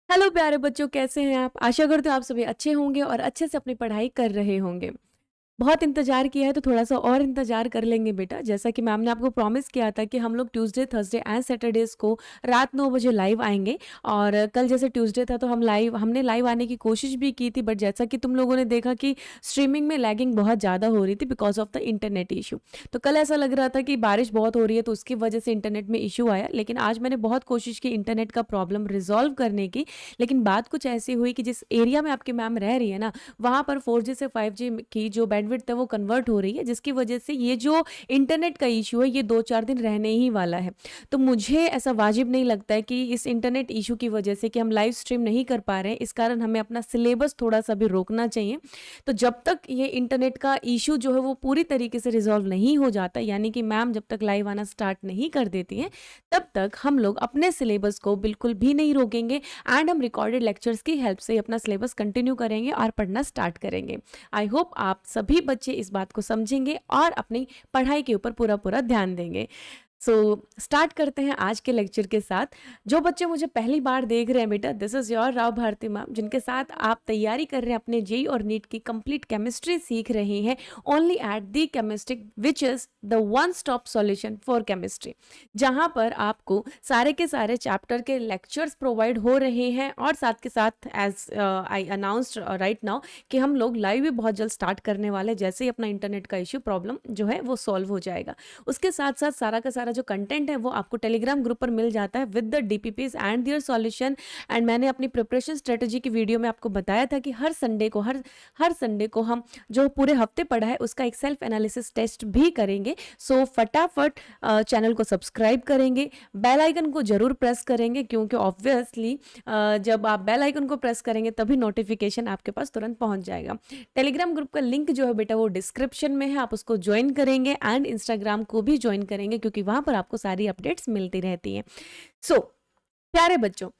Hello प्यारे बच्चों, कैसे हैं आप? आशा करती हूँ आप सभी अच्छे होंगे और अच्छे से अपनी पढ़ाई कर रहे होंगे। बहुत इंतज़ार किया है तो थोड़ा-सा और इंतज़ार कर लेंगे बेटा। जैसा कि मैम ने आपको प्रॉमिस किया था कि हम लोग ट्यूसडे, थर्सडे एंड सैटरडेज़ को रात 9 बजे लाइव आएँगे। और कल जैसे ट्यूसडे था तो हमने लाइव आने की कोशिश भी की थी, बट जैसा कि तुम लोगों ने देखा कि स्ट्रीमिंग में लैगिंग बहुत ज़्यादा हो रही थी because of the internet issue. तो कल ऐसा लग रहा था कि बारिश बहुत हो रही है तो उसकी वजह से इंटरनेट में इश्यू आया। लेकिन आज मैंने बहुत कोशिश की इंटरनेट का प्रॉब्लम रिज़ॉल्व करने की। लेकिन बात कुछ ऐसी हुई कि जिस एरिया में आपकी मैम रह रही है ना, वहाँ पर 4G से 5G की जो बैंडविड्थ है वो कन्वर्ट हो रही है, जिसकी वजह से ये जो इंटरनेट का इश्यू है ये 2-4 दिन रहने ही वाला है। तो मुझे ऐसा वाजिब नहीं लगता है कि इस इंटरनेट इश्यू की वजह से कि हम लाइव स्ट्रीम नहीं कर पा रहे हैं, इस कारण हमें अपना सिलेबस थोड़ा-सा भी रोकना चाहिए। तो जब तक ये इंटरनेट का इश्यू जो है वो पूरी तरीके से रिज़ॉल्व नहीं हो जाता, यानी कि मैम जब तक लाइव आना स्टार्ट नहीं कर देती हैं, तब तक हम लोग अपने सिलेबस को बिल्कुल भी नहीं रोकेंगे एंड हम रिकॉर्डेड लेक्चर्स की हेल्प से अपना सिलेबस कंटिन्यू करेंगे और पढ़ना स्टार्ट करेंगे। आई होप आप सभी बच्चे इस बात को समझेंगे और अपनी पढ़ाई के ऊपर पूरा-पूरा ध्यान देंगे। सो स्टार्ट करते हैं आज के लेक्चर के साथ। जो बच्चे मुझे पहली बार देख रहे हैं बेटा, this is your Rao Bharti ma'am, जिनके साथ आप तैयारी कर रहे हैं अपने जेईई और नीट की कंप्लीट केमिस्ट्री सीख रहे हैं only at the chemistry which is the one stop solution for chemistry. जहाँ पर आपको सारे के सारे चैप्टर के लेक्चर्स प्रोवाइड हो रहे हैं और साथ के साथ as I announced right now कि हम लोग लाइव भी बहुत जल्द स्टार्ट करने वाले हैं, जैसे ही अपना इंटरनेट का इश्यू प्रॉब्लम जो है वो सॉल्व हो जाएगा। उसके साथ साथ सारा का सारा जो कंटेंट है वो आपको टेलीग्राम ग्रुप पर मिल जाता है with the DPPs and their solution. And मैंने अपनी प्रिपरेशन स्ट्रेटजी की वीडियो में आपको बताया था कि हर संडे को हम जो पूरे हफ्ते पढ़ा है उसका एक सेल्फ एनालिसिस टेस्ट भी करेंगे। सो फटाफट चैनल को सब्सक्राइब करेंगे, बेल आइकन को जरूर प्रेस करेंगे, क्योंकि ऑब्वियसली जब आप बेल आइकन को प्रेस करेंगे तभी नोटिफिकेशन आपके पास तुरंत पहुंच जाएगा। टेलीग्राम ग्रुप का लिंक जो है बेटा वो डिस्क्रिप्शन में है, आप उसको ज्वाइन करेंगे एंड इंस्टाग्राम को भी ज्वाइन करेंगे, क्योंकि वहां पर आपको सारी अपडेट्स मिलती रहती हैं। सो प्यारे बच्चों,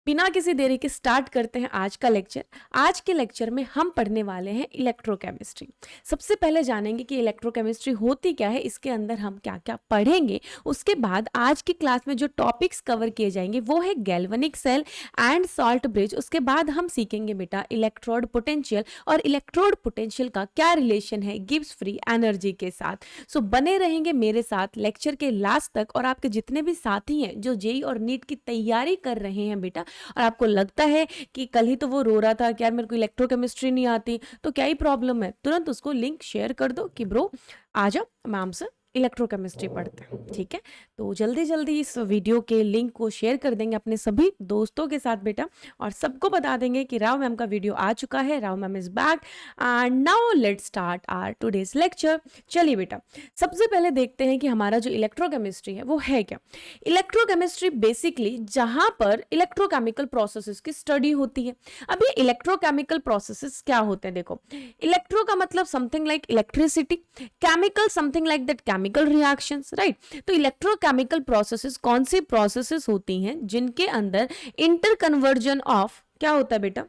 बिना किसी देरी के स्टार्ट करते हैं आज का लेक्चर। आज के लेक्चर में हम पढ़ने वाले हैं इलेक्ट्रोकेमिस्ट्री। सबसे पहले जानेंगे कि इलेक्ट्रोकेमिस्ट्री होती क्या है, इसके अंदर हम क्या क्या पढ़ेंगे। उसके बाद आज की क्लास में जो टॉपिक्स कवर किए जाएंगे वो है galvanic cell and salt bridge. उसके बाद हम सीखेंगे बेटा इलेक्ट्रोड पोटेंशियल, और इलेक्ट्रोड पोटेंशियल का क्या रिलेशन है गिब्स फ्री एनर्जी के साथ। सो बने रहेंगे मेरे साथ लेक्चर के लास्ट तक। और आपके जितने भी साथी हैं जो जेईई और नीट की तैयारी कर रहे हैं बेटा, और आपको लगता है कि कल ही तो वो रो रहा था कि यार मेरे को इलेक्ट्रोकेमिस्ट्री नहीं आती, तो क्या ही प्रॉब्लम है, तुरंत उसको लिंक शेयर कर दो कि ब्रो आ जाओ मैम से इलेक्ट्रोकेमिस्ट्री पढ़ते हैं। ठीक है, तो जल्दी जल्दी इस वीडियो के लिंक को शेयर कर देंगे अपने सभी दोस्तों के साथ बेटा, और सबको बता देंगे कि राव मैम का वीडियो आ चुका है, Rao ma'am is back and now let's start our today's lecture. चलिए बेटा, सबसे पहले देखते हैं कि हमारा जो इलेक्ट्रोकेमिस्ट्री है वो है क्या। इलेक्ट्रोकेमिस्ट्री बेसिकली जहां पर इलेक्ट्रोकेमिकल प्रोसेसेस की स्टडी होती है। अब ये इलेक्ट्रोकेमिकल प्रोसेसेस क्या होते हैं, देखो, इलेक्ट्रो का मतलब something like electricity, chemical something like that chemical reactions, right. तो इलेक्ट्रोकेमिकल प्रोसेसेस कौन सी प्रोसेसेस होती हैं जिनके अंदर इंटर कन्वर्जन ऑफ क्या होता है बेटा,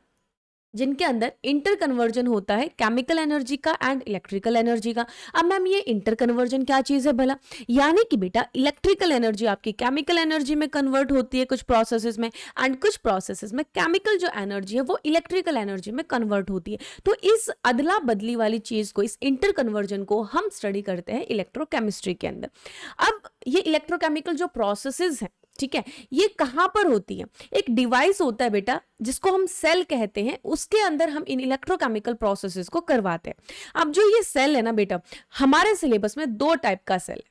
जिनके अंदर इंटर कन्वर्जन होता है केमिकल एनर्जी का एंड इलेक्ट्रिकल एनर्जी का। अब मैम ये इंटर कन्वर्जन क्या चीज है भला, यानी कि बेटा इलेक्ट्रिकल एनर्जी आपकी केमिकल एनर्जी में कन्वर्ट होती है कुछ प्रोसेसेस में, एंड कुछ प्रोसेसेस में केमिकल जो एनर्जी है वो इलेक्ट्रिकल एनर्जी में कन्वर्ट होती है। तो इस अदला बदली वाली चीज को, इस इंटर कन्वर्जन को हम स्टडी करते हैं इलेक्ट्रोकेमिस्ट्री के अंदर। अब ये इलेक्ट्रोकेमिकल जो प्रोसेसेस हैं, ठीक है, ये कहां पर होती है, एक डिवाइस होता है बेटा जिसको हम सेल कहते हैं, उसके अंदर हम इन इलेक्ट्रोकेमिकल प्रोसेसेस को करवाते हैं। अब जो ये सेल है ना बेटा, हमारे सिलेबस में दो टाइप का सेल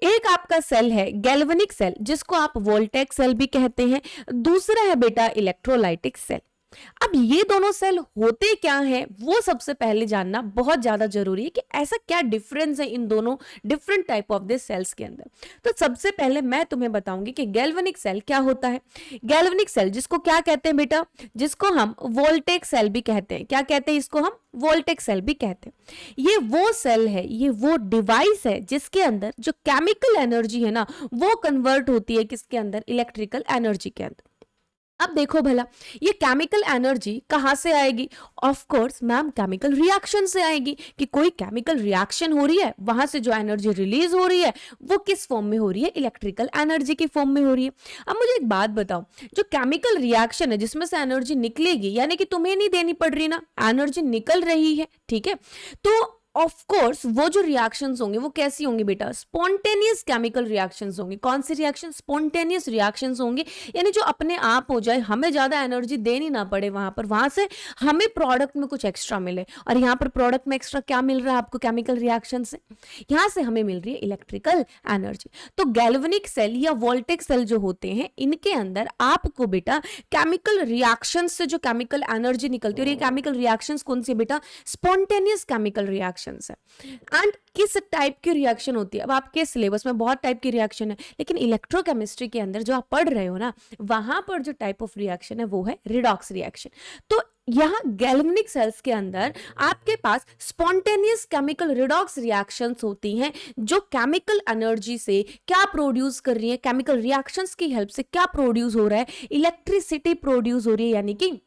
है। एक आपका सेल है गैल्वेनिक सेल, जिसको आप वोल्टेक सेल भी कहते हैं। दूसरा है बेटा इलेक्ट्रोलाइटिक सेल। अब ये दोनों सेल होते क्या हैं वो सबसे पहले जानना बहुत ज्यादा जरूरी है कि ऐसा क्या डिफरेंस है इन दोनों different type of this cells के अंदर। तो सबसे पहले मैं तुम्हें बताऊंगी कि गैल्वेनिक सेल क्या होता है। गैल्वेनिक सेल जिसको क्या कहते हैं बेटा, जिसको हम वोल्टेक सेल भी कहते हैं। क्या कहते हैं इसको हम, वोल्टेक सेल भी कहते हैं। ये वो सेल है, ये वो डिवाइस है जिसके अंदर जो केमिकल एनर्जी है ना वो कन्वर्ट होती है किसके अंदर, इलेक्ट्रिकल एनर्जी के अंदर। अब देखो भला, ये केमिकल एनर्जी कहाँ से आएगी? Of course ma'am, chemical reaction से आएगी, कि कोई केमिकल रिएक्शन हो रही है, वहां से जो एनर्जी रिलीज हो रही है वो किस फॉर्म में हो रही है? इलेक्ट्रिकल एनर्जी की फॉर्म में हो रही है। अब मुझे एक बात बताओ, जो केमिकल रिएक्शन है जिसमें से एनर्जी निकलेगी, यानी कि तुम्हें नहीं देनी पड़ रही ना, एनर्जी निकल रही है, ठीक है, तो ऑफ कोर्स वो जो रिएक्शंस होंगे वो कैसी होंगी बेटा? स्पॉन्टेनियस केमिकल रिएक्शंस होंगी। कौन सी रिएक्शन? स्पॉन्टेनियस रिएक्शंस होंगे, यानी जो अपने आप हो जाए, हमें ज्यादा एनर्जी देनी ना पड़े वहां पर, वहां से हमें प्रोडक्ट में कुछ एक्स्ट्रा मिले। और यहाँ पर प्रोडक्ट में एक्स्ट्रा क्या मिल रहा है आपको केमिकल रिएक्शन से? यहाँ से हमें मिल रही है इलेक्ट्रिकल एनर्जी। तो गैल्वेनिक सेल या वोल्टेक सेल जो होते हैं, इनके अंदर आपको बेटा केमिकल रिएक्शन से जो केमिकल एनर्जी निकलती है, और ये केमिकल रिएक्शंस कौन सी बेटा? स्पॉन्टेनियस केमिकल रिएक्शंस है। एंड किस टाइप की रिएक्शन होती है? अब आपके सिलेबस में बहुत टाइप की रिएक्शन है, लेकिन इलेक्ट्रोकेमिस्ट्री के अंदर जो आप पढ़ रहे हो ना, वहां पर जो टाइप ऑफ रिएक्शन है वो है रिडॉक्स रिएक्शन। तो यहां गैल्वेनिक सेल्स के अंदर आपके पास स्पॉन्टेनियस केमिकल रिडॉक्स रिएक्शंस होती हैं, जो केमिकल एनर्जी से क्या प्रोड्यूस कर रही है? केमिकल रिएक्शंस की हेल्प से क्या प्रोड्यूस हो रहा है? इलेक्ट्रिसिटी प्रोड्यूस हो रही है, यानी कि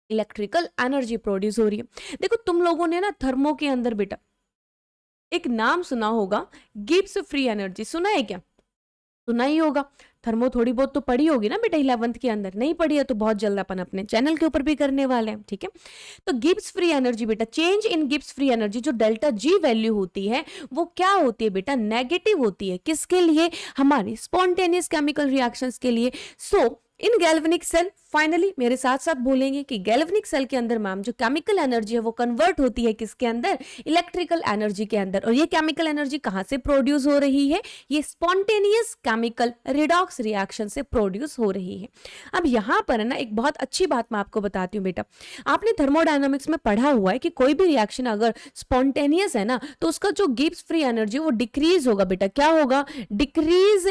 इलेक्ट्रिकल एनर्जी प्रोड्यूस हो रही है। देखो, तुम लोगों ने ना थर्मो के अंदर बेटा एक नाम सुना होगा, गिब्स फ्री एनर्जी, सुना है क्या? सुना ही होगा। थर्मो थोड़ी बहुत तो पढ़ी होगी ना बेटा 11th के अंदर, नहीं पढ़ी है तो बहुत जल्द अपन अपने चैनल के ऊपर भी करने वाले हैं, ठीक है। तो गिब्स फ्री एनर्जी बेटा, change in Gibbs free energy, जो डेल्टा जी वैल्यू होती है वो क्या होती है बेटा? नेगेटिव होती है। किसके लिए? हमारी स्पॉन्टेनियस केमिकल रिएक्शंस के लिए। सो इन गैल्वेनिक सेल, फाइनली मेरे साथ साथ बोलेंगे कि गैल्वेनिक सेल के अंदर मैम जो केमिकल एनर्जी है वो कन्वर्ट होती है किसके अंदर? इलेक्ट्रिकल एनर्जी के अंदर। और ये केमिकल एनर्जी कहां से प्रोड्यूस हो रही है? ये स्पॉन्टेनियस केमिकल रिडॉक्स रिएक्शन से प्रोड्यूस हो रही है। अब यहां पर ना एक बहुत अच्छी बात मैं आपको बताती हूँ बेटा, आपने थर्मोडायनामिक्स में पढ़ा हुआ है कि कोई भी रिएक्शन अगर स्पॉन्टेनियस है ना, तो उसका जो गिब्स फ्री एनर्जी वो डिक्रीज होगा बेटा। क्या होगा? Decrease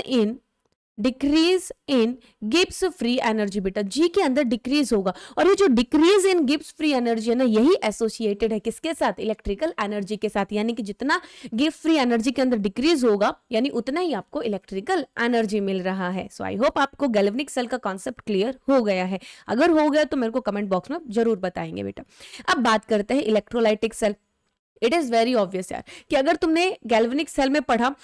in Gibbs free energy बेटा, जी के अंदर डिक्रीज होगा। और ये जो decrease in Gibbs free energy है ना, यही एसोसिएटेड है किसके साथ? इलेक्ट्रिकल एनर्जी के साथ। यानी कि जितना गिब्स फ्री एनर्जी के अंदर डिक्रीज होगा, यानी उतना ही आपको इलेक्ट्रिकल एनर्जी मिल रहा है। सो आई होप आपको गैल्वेनिक सेल का कॉन्सेप्ट क्लियर हो गया है। अगर हो गया तो मेरे को कमेंट बॉक्स में जरूर बताएंगे बेटा। अब बात करते हैं electrolytic cell. It is very obvious यार कि अगर तुमने गैल्वेनिक सेल में पढ़ा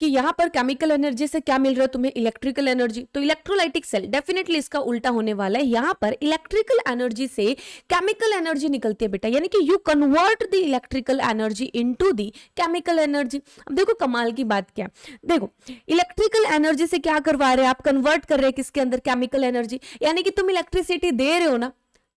कि यहां पर केमिकल एनर्जी से क्या मिल रहा है तुम्हें? Electrical energy. तो इलेक्ट्रोलाइटिक सेल डेफिनेटली इसका उल्टा होने वाला है। यहां पर इलेक्ट्रिकल एनर्जी से केमिकल एनर्जी निकलती है बेटा, यानी कि you convert the electrical energy into the chemical energy. अब देखो कमाल की बात क्या है, देखो इलेक्ट्रिकल एनर्जी से क्या करवा रहे हैं आप? कन्वर्ट कर रहे हैं किसके अंदर? Chemical energy. यानी कि तुम इलेक्ट्रिसिटी दे रहे हो ना,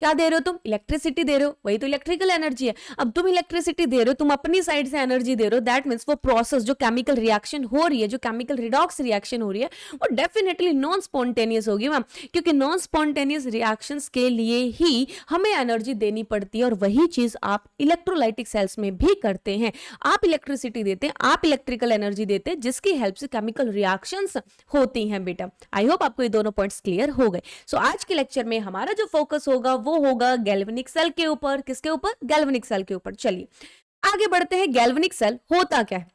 क्या दे रहे हो तुम? इलेक्ट्रिसिटी दे रहे हो, वही तो इलेक्ट्रिकल एनर्जी है। अब तुम इलेक्ट्रिसिटी दे रहे हो, तुम अपनी साइड से एनर्जी दे रहे हो, दैट मींस वो प्रोसेस जो केमिकल रिएक्शन हो रही है, जो केमिकल रिडॉक्स रिएक्शन हो रही है, वो डेफिनेटली नॉन स्पॉन्टेनियस होगी मैम, क्योंकि नॉन स्पॉन्टेनियस रिएक्शंस के लिए ही हमें एनर्जी देनी पड़ती है। और वही चीज आप इलेक्ट्रोलाइटिक सेल्स में भी करते हैं। आप इलेक्ट्रिसिटी देते हैं, आप इलेक्ट्रिकल एनर्जी देते हैं, जिसकी हेल्प से केमिकल रिएक्शंस होती हैं बेटा। आई होप आपको ये दोनों पॉइंट्स क्लियर हो गए। सो आज के लेक्चर में हमारा जो फोकस होगा वो होगा गैल्वेनिक सेल के ऊपर। किसके ऊपर? गैल्वेनिक सेल के ऊपर। चलिए आगे बढ़ते हैं। गैल्वेनिक सेल होता क्या है?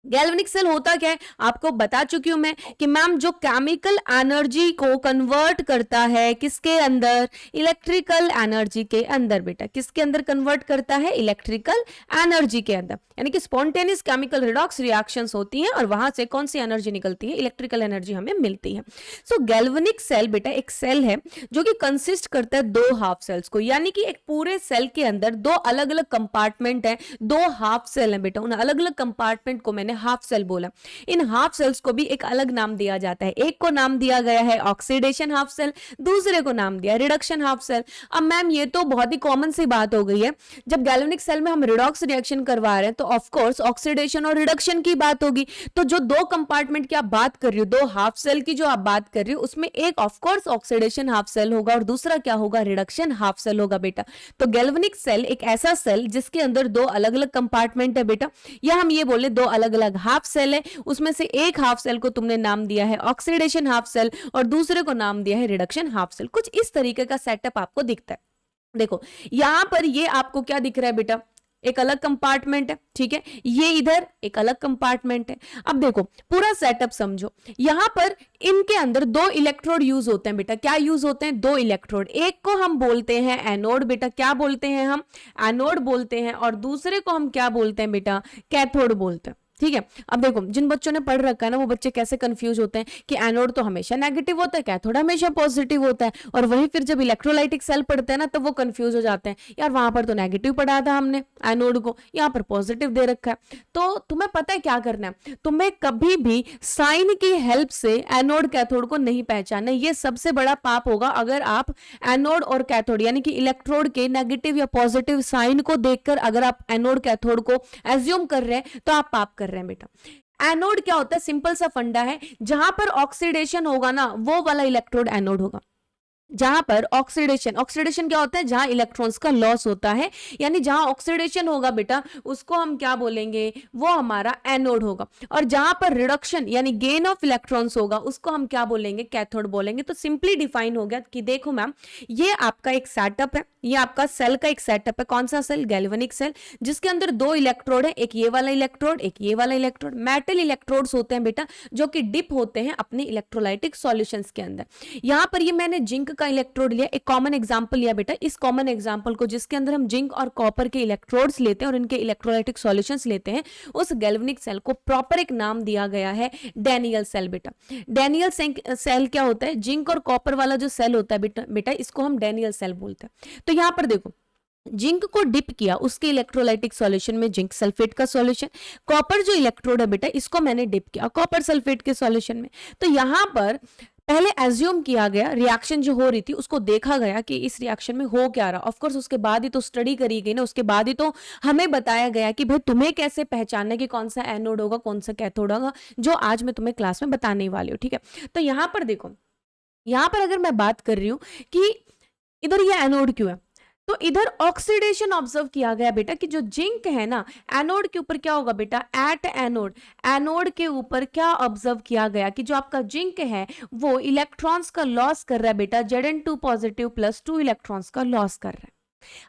गैल्वेनिक सेल होता क्या है आपको बता चुकी हूं मैं कि मैम जो केमिकल एनर्जी को कन्वर्ट करता है किसके अंदर? इलेक्ट्रिकल एनर्जी के अंदर बेटा। किसके अंदर कन्वर्ट करता है? इलेक्ट्रिकल एनर्जी के अंदर। यानी कि स्पॉन्टेनियस केमिकल रिडॉक्स रिएक्शंस होती हैं और वहां से कौन सी एनर्जी निकलती है? इलेक्ट्रिकल एनर्जी हमें मिलती है। सो गैल्वेनिक सेल बेटा एक सेल है जो कि कंसिस्ट करता है दो हाफ सेल्स को, यानी कि एक पूरे सेल के अंदर दो अलग अलग कंपार्टमेंट है, दो हाफ सेल है बेटा। उन अलग अलग कंपार्टमेंट को मैंने हाफ सेल बोला। इन हाफ सेल्स को भी एक अलग नाम दिया जाता है। एक को नाम दिया गया है ऑक्सीडेशन हाफ सेल, दूसरे को नाम दिया रिडक्शन हाफ सेल। अब मैम ये तो बहुत ही कॉमन सी बात हो गई है, जब गैल्वेनिक सेल में हम रिडॉक्स रिएक्शन करवा रहे हैं तो ऑफ कोर्स ऑक्सीडेशन और रिडक्शन की बात होगी। तो जो दो कंपार्टमेंट की आप बात कर रही हो, दो हाफ सेल की जो आप बात कर रही हो, उसमें एक of course oxidation half cell होगा और दूसरा क्या होगा? रिडक्शन हाफ सेल होगा बेटा। तो गैल्वेनिक सेल एक ऐसा सेल जिसके अंदर दो अलग अलग कंपार्टमेंट है बेटा, या हम ये बोले दो अलग अलग हाफ सेल है। उसमें से एक हाफ सेल को तुमने नाम दिया है ऑक्सीडेशन हाफ सेल और दूसरे को नाम दिया है रिडक्शन हाफ सेल। कुछ इस तरीके का सेटअप आपको दिखता है। देखो यहां पर ये आपको क्या दिख रहा है बेटा? एक अलग कंपार्टमेंट है, ठीक है, ये इधर एक अलग कंपार्टमेंट है। अब देखो पूरा सेटअप समझो, यहां पर इनके अंदर दो इलेक्ट्रोड यूज होते हैं बेटा। क्या यूज होते हैं? दो इलेक्ट्रोड। एक को हम बोलते हैं एनोड बेटा, क्या बोलते हैं हम? एनोड बोलते हैं। और दूसरे को हम क्या बोलते हैं बेटा? कैथोड बोलते हैं, ठीक है। अब देखो जिन बच्चों ने पढ़ रखा है ना, वो बच्चे कैसे कंफ्यूज होते हैं कि एनोड तो हमेशा नेगेटिव होता है, कैथोड हमेशा पॉजिटिव होता है। और वही फिर जब इलेक्ट्रोलाइटिक सेल पढ़ते हैं ना, तब वो कंफ्यूज हो जाते हैं, यार वहां पर तो नेगेटिव पढ़ा था हमने एनोड को, यहाँ पर पॉजिटिव दे रखा है। तो तुम्हें पता है क्या करना है, तुम्हें कभी भी साइन की हेल्प से एनोड कैथोड को नहीं पहचानना। ये सबसे बड़ा पाप होगा अगर आप एनोड और कैथोड यानी कि इलेक्ट्रोड के नेगेटिव या पॉजिटिव साइन को देखकर अगर आप एनोड कैथोड को एज्यूम कर रहे हैं, तो आप पाप कर रहे हैं बेटा। एनोड क्या होता है? सिंपल सा फंडा है, जहां पर ऑक्सीडेशन होगा ना, वो वाला इलेक्ट्रोड एनोड होगा। जहां पर ऑक्सीडेशन क्या होता है? जहां इलेक्ट्रॉन्स का लॉस होता है, यानी जहां ऑक्सीडेशन होगा बेटा, उसको हम क्या बोलेंगे? वो हमारा एनोड होगा। और जहां पर रिडक्शन यानी गेन ऑफ इलेक्ट्रॉन्स होगा, उसको हम क्या बोलेंगे? कैथोड बोलेंगे। तो सिंपली डिफाइन हो गया कि देखो मैम, ये आपका एक सेटअप है, ये आपका सेल का एक सेटअप है। कौन सा सेल? गैल्वेनिक सेल, जिसके अंदर दो इलेक्ट्रोड है, एक ये वाला इलेक्ट्रोड, एक ये वाला इलेक्ट्रोड। मेटल इलेक्ट्रोड्स होते हैं बेटा, जो कि डिप होते हैं अपने इलेक्ट्रोलाइटिक सॉल्यूशंस के अंदर। यहां पर ये मैंने जिंक का इलेक्ट्रोड लिया, एक कॉमन एग्जांपल लिया बेटा। इस कॉमन एग्जांपल को, जिसके अंदर हम जिंक और कॉपर के इलेक्ट्रोड्स लेते हैं और इनके इलेक्ट्रोलाइटिक सॉल्यूशंस लेते हैं, उस गैल्वेनिक सेल को प्रॉपर एक नाम दिया गया है डैनियल सेल बेटा। डैनियल सेल क्या होता है? जिंक और कॉपर वाला जो सेल होता है बेटा, इसको हम डैनियल सेल बोलते हैं। तो यहां पर देखो, जिंक को डिप किया, उसके इलेक्ट्रोलाइटिक सॉल्यूशन में जिंक सल्फेट का सॉल्यूशन। कॉपर जो इलेक्ट्रोड है बेटा, इसको मैंने डिप किया कॉपर सल्फेट के सॉल्यूशन में। तो यहां पर पहले एज्यूम किया गया, रिएक्शन जो हो रही थी उसको देखा गया कि इस रिएक्शन में हो क्या रहा। ऑफ कोर्स उसके बाद ही तो स्टडी करी गई ना, उसके बाद ही तो हमें बताया गया कि भाई तुम्हें कैसे पहचानना कि कौन सा एनोड होगा, कौन सा कैथोड होगा, जो आज मैं तुम्हें क्लास में बताने वाली हूँ, ठीक है। तो यहां पर देखो, यहां पर अगर मैं बात कर रही हूं कि इधर ये एनोड क्यों है, तो इधर ऑक्सीडेशन ऑब्जर्व किया गया बेटा कि जो जिंक है ना, एनोड के ऊपर क्या होगा बेटा? एट एनोड, एनोड के ऊपर क्या ऑब्जर्व किया गया कि जो आपका जिंक है वो इलेक्ट्रॉन्स का लॉस कर रहा है बेटा, Zn2 पॉजिटिव प्लस 2 इलेक्ट्रॉन्स का लॉस कर रहा है।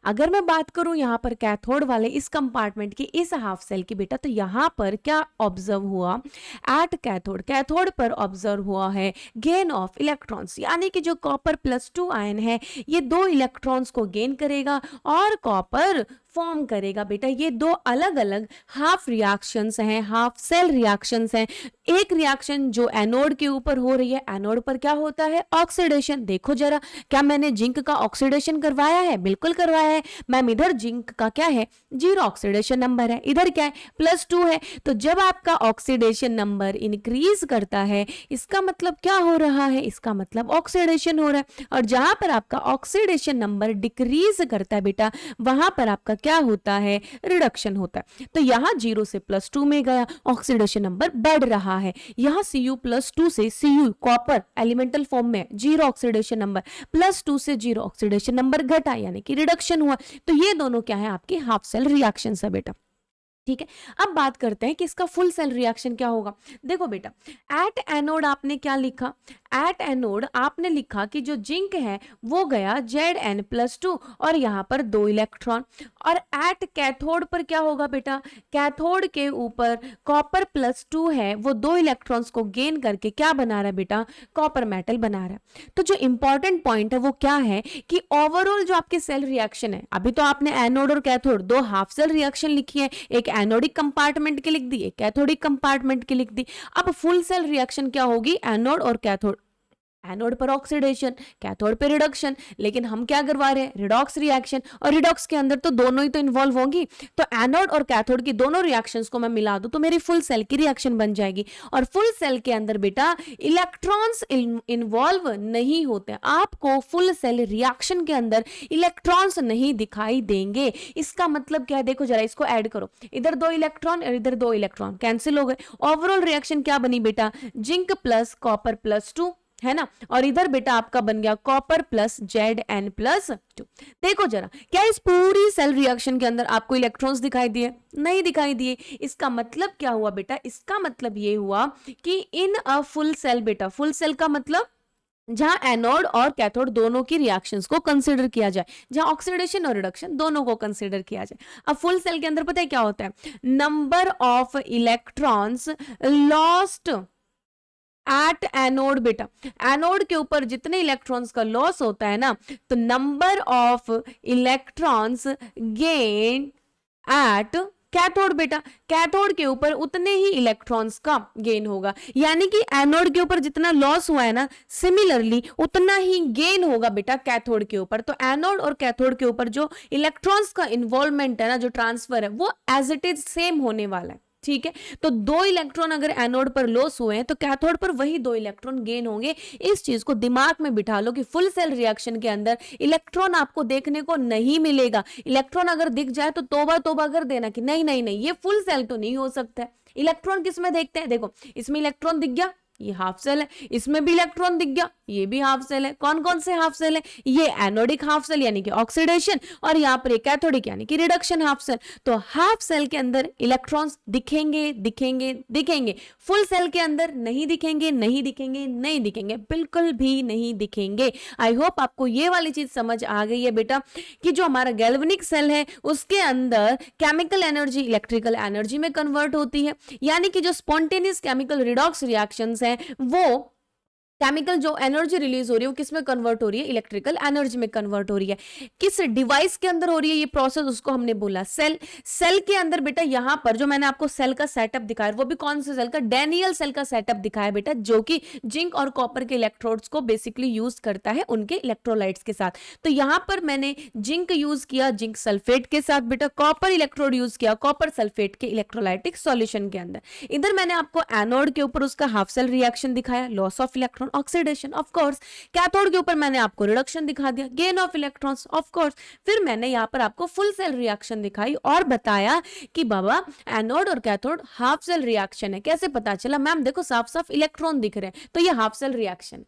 अगर मैं बात करूं यहां पर कैथोड वाले इस कंपार्टमेंट की, इस हाफ सेल की बेटा, तो यहां पर क्या ऑब्जर्व हुआ? एट कैथोड, कैथोड पर ऑब्जर्व हुआ है गेन ऑफ इलेक्ट्रॉन्स, यानी कि जो कॉपर प्लस 2 आयन है, ये दो इलेक्ट्रॉन्स को गेन करेगा और कॉपर फॉर्म करेगा बेटा। ये दो अलग अलग हाफ रिएक्शंस हैं, हाफ सेल रिएक्शंस हैं। एक रिएक्शन जो एनोड के ऊपर हो रही है, एनोड पर क्या होता है? ऑक्सीडेशन। देखो जरा, क्या मैंने जिंक का ऑक्सीडेशन करवाया है? बिल्कुल करवाया है मैम। इधर जिंक का क्या है? 0 ऑक्सीडेशन नंबर है, इधर क्या है? +2 है। तो जब आपका ऑक्सीडेशन नंबर इंक्रीज करता है, इसका मतलब क्या हो रहा है? इसका मतलब ऑक्सीडेशन हो रहा है। और जहां पर आपका ऑक्सीडेशन नंबर डिक्रीज करता है बेटा, वहां पर आपका क्या होता है? रिडक्शन होता है। तो यहां 0 से +2 में गया, ऑक्सीडेशन नंबर बढ़ रहा है। यहां Cu+2 से Cu कॉपर एलिमेंटल फॉर्म में 0 ऑक्सीडेशन नंबर, +2 से 0 ऑक्सीडेशन नंबर घटा, यानी कि रिडक्शन हुआ। तो ये दोनों क्या है? आपके हाफ सेल रिएक्शन है बेटा, ठीक है। अब बात करते हैं कि इसका फुल सेल रिएक्शन क्या होगा। देखो बेटा, एट एनोड आपने क्या लिखा? एट एनोड आपने लिखा कि जो जिंक है वो गया Zn+2 और यहां पर 2 इलेक्ट्रॉन। और एट कैथोड पर क्या होगा बेटा? कैथोड के ऊपर कॉपर +2 है, वो 2 इलेक्ट्रॉन्स को गेन करके क्या बना रहा है बेटा? कॉपर मेटल बना रहा है। तो जो इंपॉर्टेंट पॉइंट है वो क्या है कि ओवरऑल जो आपके सेल रिएक्शन है, अभी तो आपने एनोड और कैथोड दो हाफ सेल रिएक्शन लिखी है, एक एनोडिक कंपार्टमेंट की लिख दी, एक कैथोडिक कंपार्टमेंट की लिख दी। अब फुल सेल रिएक्शन क्या होगी? एनोड और कैथोड, एनोड पर ऑक्सीडेशन, कैथोड पे रिडक्शन। लेकिन हम क्या करवा रहे हैं? Redox reaction. और रिडॉक्स के अंदर तो दोनों ही तो इन्वॉल्व होंगी। तो एनोड और कैथोड की दोनों रिएक्शंस को मैं मिला दूं तो मेरी फुल सेल की रिएक्शन बन जाएगी। और फुल सेल के अंदर बेटा इलेक्ट्रॉन्स इन्वॉल्व नहीं होते, आपको फुल सेल रिएक्शन के अंदर इलेक्ट्रॉन्स नहीं दिखाई देंगे। इसका मतलब क्या है? देखो जरा, इसको ऐड करो, इधर 2 इलेक्ट्रॉन और इधर 2 इलेक्ट्रॉन कैंसिल हो गए। ओवरऑल रिएक्शन क्या बनी बेटा? जिंक प्लस कॉपर +2 है ना, और इधर बेटा आपका बन गया कॉपर प्लस Zn+2। देखो जरा, क्या इस पूरी सेल रिएक्शन के अंदर आपको इलेक्ट्रॉन्स दिखाई दिए? नहीं दिखाई दिए। इसका मतलब क्या हुआ बेटा? इसका मतलब ये हुआ कि इन अ फुल सेल बेटा, फुल सेल का मतलब जहां एनोड और कैथोड दोनों की रिएक्शंस को कंसीडर किया जाए, जहां ऑक्सीडेशन और रिडक्शन दोनों को कंसीडर किया जाए। अब फुल सेल के अंदर पता है क्या होता है, number of electrons lost at anode, बेटा एनोड के ऊपर जितने इलेक्ट्रॉन्स का लॉस होता है ना, तो number of electrons gain at cathode, बेटा कैथोड के ऊपर उतने ही इलेक्ट्रॉन्स का गेन होगा, यानी कि एनोड के ऊपर जितना लॉस हुआ है ना, सिमिलरली उतना ही गेन होगा बेटा कैथोड के ऊपर। तो एनोड और कैथोड के ऊपर जो इलेक्ट्रॉन्स का इन्वॉल्वमेंट है ना, जो ट्रांसफर है, वो एज इट इज सेम होने वाला है। ठीक है, तो 2 इलेक्ट्रॉन अगर एनोड पर लॉस हुए हैं तो कैथोड पर वही 2 इलेक्ट्रॉन गेन होंगे। इस चीज को दिमाग में बिठा लो कि फुल सेल रिएक्शन के अंदर इलेक्ट्रॉन आपको देखने को नहीं मिलेगा। इलेक्ट्रॉन अगर दिख जाए तो तौबा तौबा कर देना कि नहीं नहीं नहीं, ये फुल सेल तो नहीं हो सकता है। इलेक्ट्रॉन किस में देखते हैं, देखो इसमें इलेक्ट्रॉन दिख गया, ये हाफ सेल है, इसमें भी इलेक्ट्रॉन दिख गया, ये भी हाफ सेल है। कौन कौन से हाफ सेल है, ये एनोडिक हाफ सेल यानी कि ऑक्सीडेशन, और यहाँ पर कैथोडिक यानी कि रिडक्शन हाफ सेल। तो हाफ सेल के अंदर इलेक्ट्रॉन्स दिखेंगे दिखेंगे दिखेंगे, फुल सेल के अंदर नहीं दिखेंगे नहीं दिखेंगे नहीं दिखेंगे, बिल्कुल भी नहीं दिखेंगे। आई होप आपको ये वाली चीज समझ आ गई है बेटा कि जो हमारा गैल्वेनिक सेल है उसके अंदर केमिकल एनर्जी इलेक्ट्रिकल एनर्जी में कन्वर्ट होती है, यानी कि जो स्पॉन्टेनियस केमिकल रिडॉक्स रिएक्शंस हैं वो केमिकल जो एनर्जी रिलीज हो रही है वो किस में कन्वर्ट हो रही है, इलेक्ट्रिकल एनर्जी में कन्वर्ट हो रही है। किस डिवाइस के अंदर हो रही है ये प्रोसेस, उसको हमने बोला सेल। सेल के अंदर बेटा यहां पर जो मैंने आपको सेल का सेटअप दिखाया वो भी कौन से सेल का, डैनियल सेल का सेटअप दिखाया बेटा, जो कि जिंक और कॉपर के इलेक्ट्रोड्स को बेसिकली यूज करता है उनके इलेक्ट्रोलाइट्स के साथ। तो यहां पर मैंने जिंक यूज किया जिंक सल्फेट के साथ, बेटा कॉपर इलेक्ट्रोड यूज किया कॉपर सल्फेट के इलेक्ट्रोलाइटिक सॉल्यूशन के अंदर। इधर मैंने आपको एनोड के ऊपर उसका हाफ सेल रिएक्शन दिखाया, loss of electron oxidation of course. Cathode के ऊपर मैंने आपको रिडक्शन दिखा दिया, gain of electrons of course. फिर मैंने यहां पर आपको फुल सेल रिएक्शन दिखाई और बताया कि बाबा एनोड और कैथोड हाफ सेल रिएक्शन है। कैसे पता चला, मैम देखो साफ साफ इलेक्ट्रॉन दिख रहे हैं तो ये हाफ सेल रिएक्शन।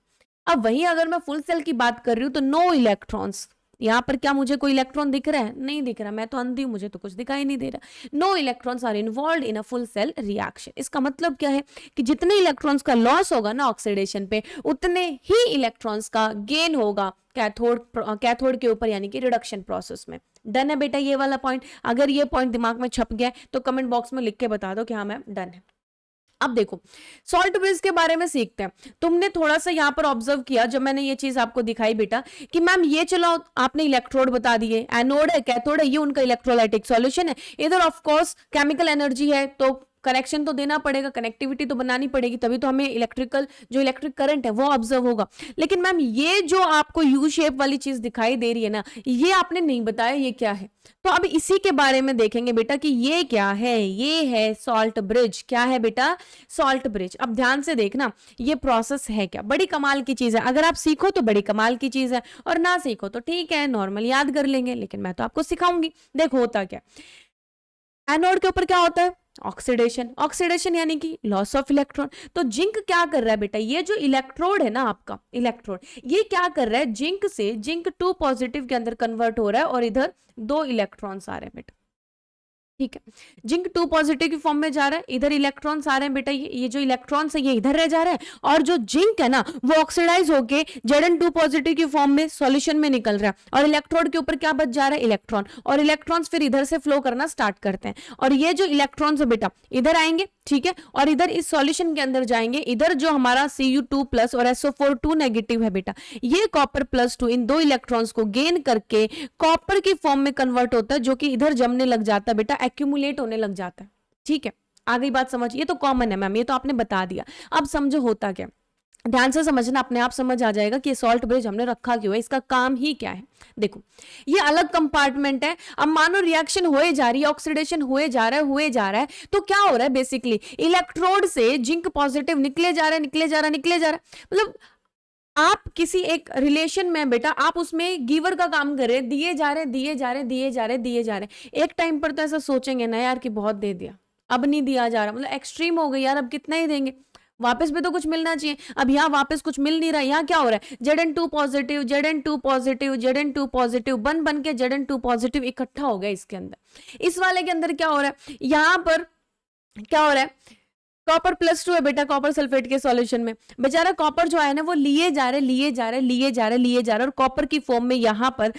अब वहीं अगर मैं फुल सेल की बात कर रही हूं तो नो इलेक्ट्रॉन्स, यहां पर क्या मुझे कोई इलेक्ट्रॉन दिख रहा है, नहीं दिख रहा, मैं तो अंधी हूं, मुझे तो कुछ दिखाई नहीं दे रहा। No electrons are involve in a full cell reaction. इसका मतलब क्या है कि जितने इलेक्ट्रॉन्स का लॉस होगा ना ऑक्सीडेशन पे, उतने ही इलेक्ट्रॉन्स का गेन होगा कैथोड के ऊपर यानी कि रिडक्शन प्रोसेस में। डन है बेटा ये वाला पॉइंट, अगर ये पॉइंट दिमाग में छप गया तो कमेंट बॉक्स में लिख के बता दो कि हाँ मैम डन है। अब देखो सॉल्ट ब्रिज के बारे में सीखते हैं। तुमने थोड़ा सा यहाँ पर ऑब्जर्व किया जब मैंने ये चीज आपको दिखाई बेटा कि मैम ये चलो आपने इलेक्ट्रोड बता दिए, एनोड है कैथोड है, ये उनका इलेक्ट्रोलाइटिक सॉल्यूशन है। इधर ऑफ कोर्स केमिकल एनर्जी है तो कनेक्शन तो देना पड़ेगा, कनेक्टिविटी तो बनानी पड़ेगी, तभी तो हमें इलेक्ट्रिकल जो इलेक्ट्रिक करंट है वो ऑब्जर्व होगा। लेकिन मैम ये जो आपको यू शेप वाली चीज दिखाई दे रही है ना, ये आपने नहीं बताया ये क्या है। तो अब इसी के बारे में देखेंगे बेटा कि ये क्या है। ये है सॉल्ट ब्रिज। क्या है बेटा, सॉल्ट ब्रिज। अब ध्यान से देखना ये प्रोसेस है क्या, बड़ी कमाल की चीज है। अगर आप सीखो तो बड़ी कमाल की चीज है, और ना सीखो तो ठीक है नॉर्मल याद कर लेंगे, लेकिन मैं तो आपको सिखाऊंगी। देखो होता क्या, एनोड के ऊपर क्या होता है, ऑक्सीडेशन। ऑक्सीडेशन यानी कि लॉस ऑफ इलेक्ट्रॉन। तो जिंक क्या कर रहा है बेटा, ये जो इलेक्ट्रोड है ना आपका इलेक्ट्रोड, ये क्या कर रहा है, जिंक से जिंक 2 पॉजिटिव के अंदर कन्वर्ट हो रहा है और इधर 2 इलेक्ट्रॉन्स आ रहे हैं बेटा। ठीक है, जिंक 2 पॉजिटिव की फॉर्म में जा रहा है, इधर इलेक्ट्रॉन्स आ रहे हैं बेटा, ये जो इलेक्ट्रॉन्स है ये इधर रह जा रहे हैं, और जो जिंक है ना वो ऑक्सीडाइज होके Zn2 पॉजिटिव की फॉर्म में सॉल्यूशन में निकल रहा है, और इलेक्ट्रोड के ऊपर क्या बच जा रहा है, इलेक्ट्रॉन, और इलेक्ट्रॉन्स फिर इधर से फ्लो करना स्टार्ट करते हैं, और ये जो इलेक्ट्रॉन्स है बेटा इधर आएंगे, ठीक है, और इधर इस सॉल्यूशन के अंदर जाएंगे। इधर जो हमारा Cu2+ और SO4 2 नेगेटिव है बेटा, ये कॉपर +2 इन 2 इलेक्ट्रॉन्स को गेन करके कॉपर की फॉर्म में कन्वर्ट होता है, जो कि इधर जमने लग जाता है बेटा, एक्यूमुलेट होने लग जाता है। ठीक है, आ गई बात समझ, ये तो कॉमन है मैम, ये तो आपने बता दिया। अब समझो होता क्या, ध्यान से समझना, अपने आप समझ आ जाएगा कि सॉल्ट ब्रिज हमने रखा क्यों है, इसका काम ही क्या है। देखो ये अलग कंपार्टमेंट है। अब मानो रिएक्शन होए जा रही है, ऑक्सीडेशन होए जा रहा है, तो क्या हो रहा है बेसिकली, इलेक्ट्रोड से जिंक पॉजिटिव निकले जा रहा है, मतलब आप किसी एक रिलेशन में बेटा आप उसमें गिवर का काम कर रहे, दिए जा रहे। एक टाइम पर तो ऐसा सोचेंगे ना यार कि बहुत दे दिया, अब नहीं दिया जा रहा, मतलब एक्सट्रीम हो गई यार, अब कितना ही देंगे, वापस भी तो कुछ मिलना चाहिए। अब यहाँ वापस कुछ मिल नहीं रहा, यहाँ क्या हो रहा है, Zn2 पॉजिटिव बन के Zn2 पॉजिटिव इकट्ठा हो गया इसके अंदर। इस वाले के अंदर क्या हो रहा है, यहाँ पर क्या हो रहा है, कॉपर +2 है बेटा कॉपर सल्फेट के सॉल्यूशन में। बेचारा कॉपर जो है ना वो लिए जा रहे और कॉपर की फॉर्म में यहाँ पर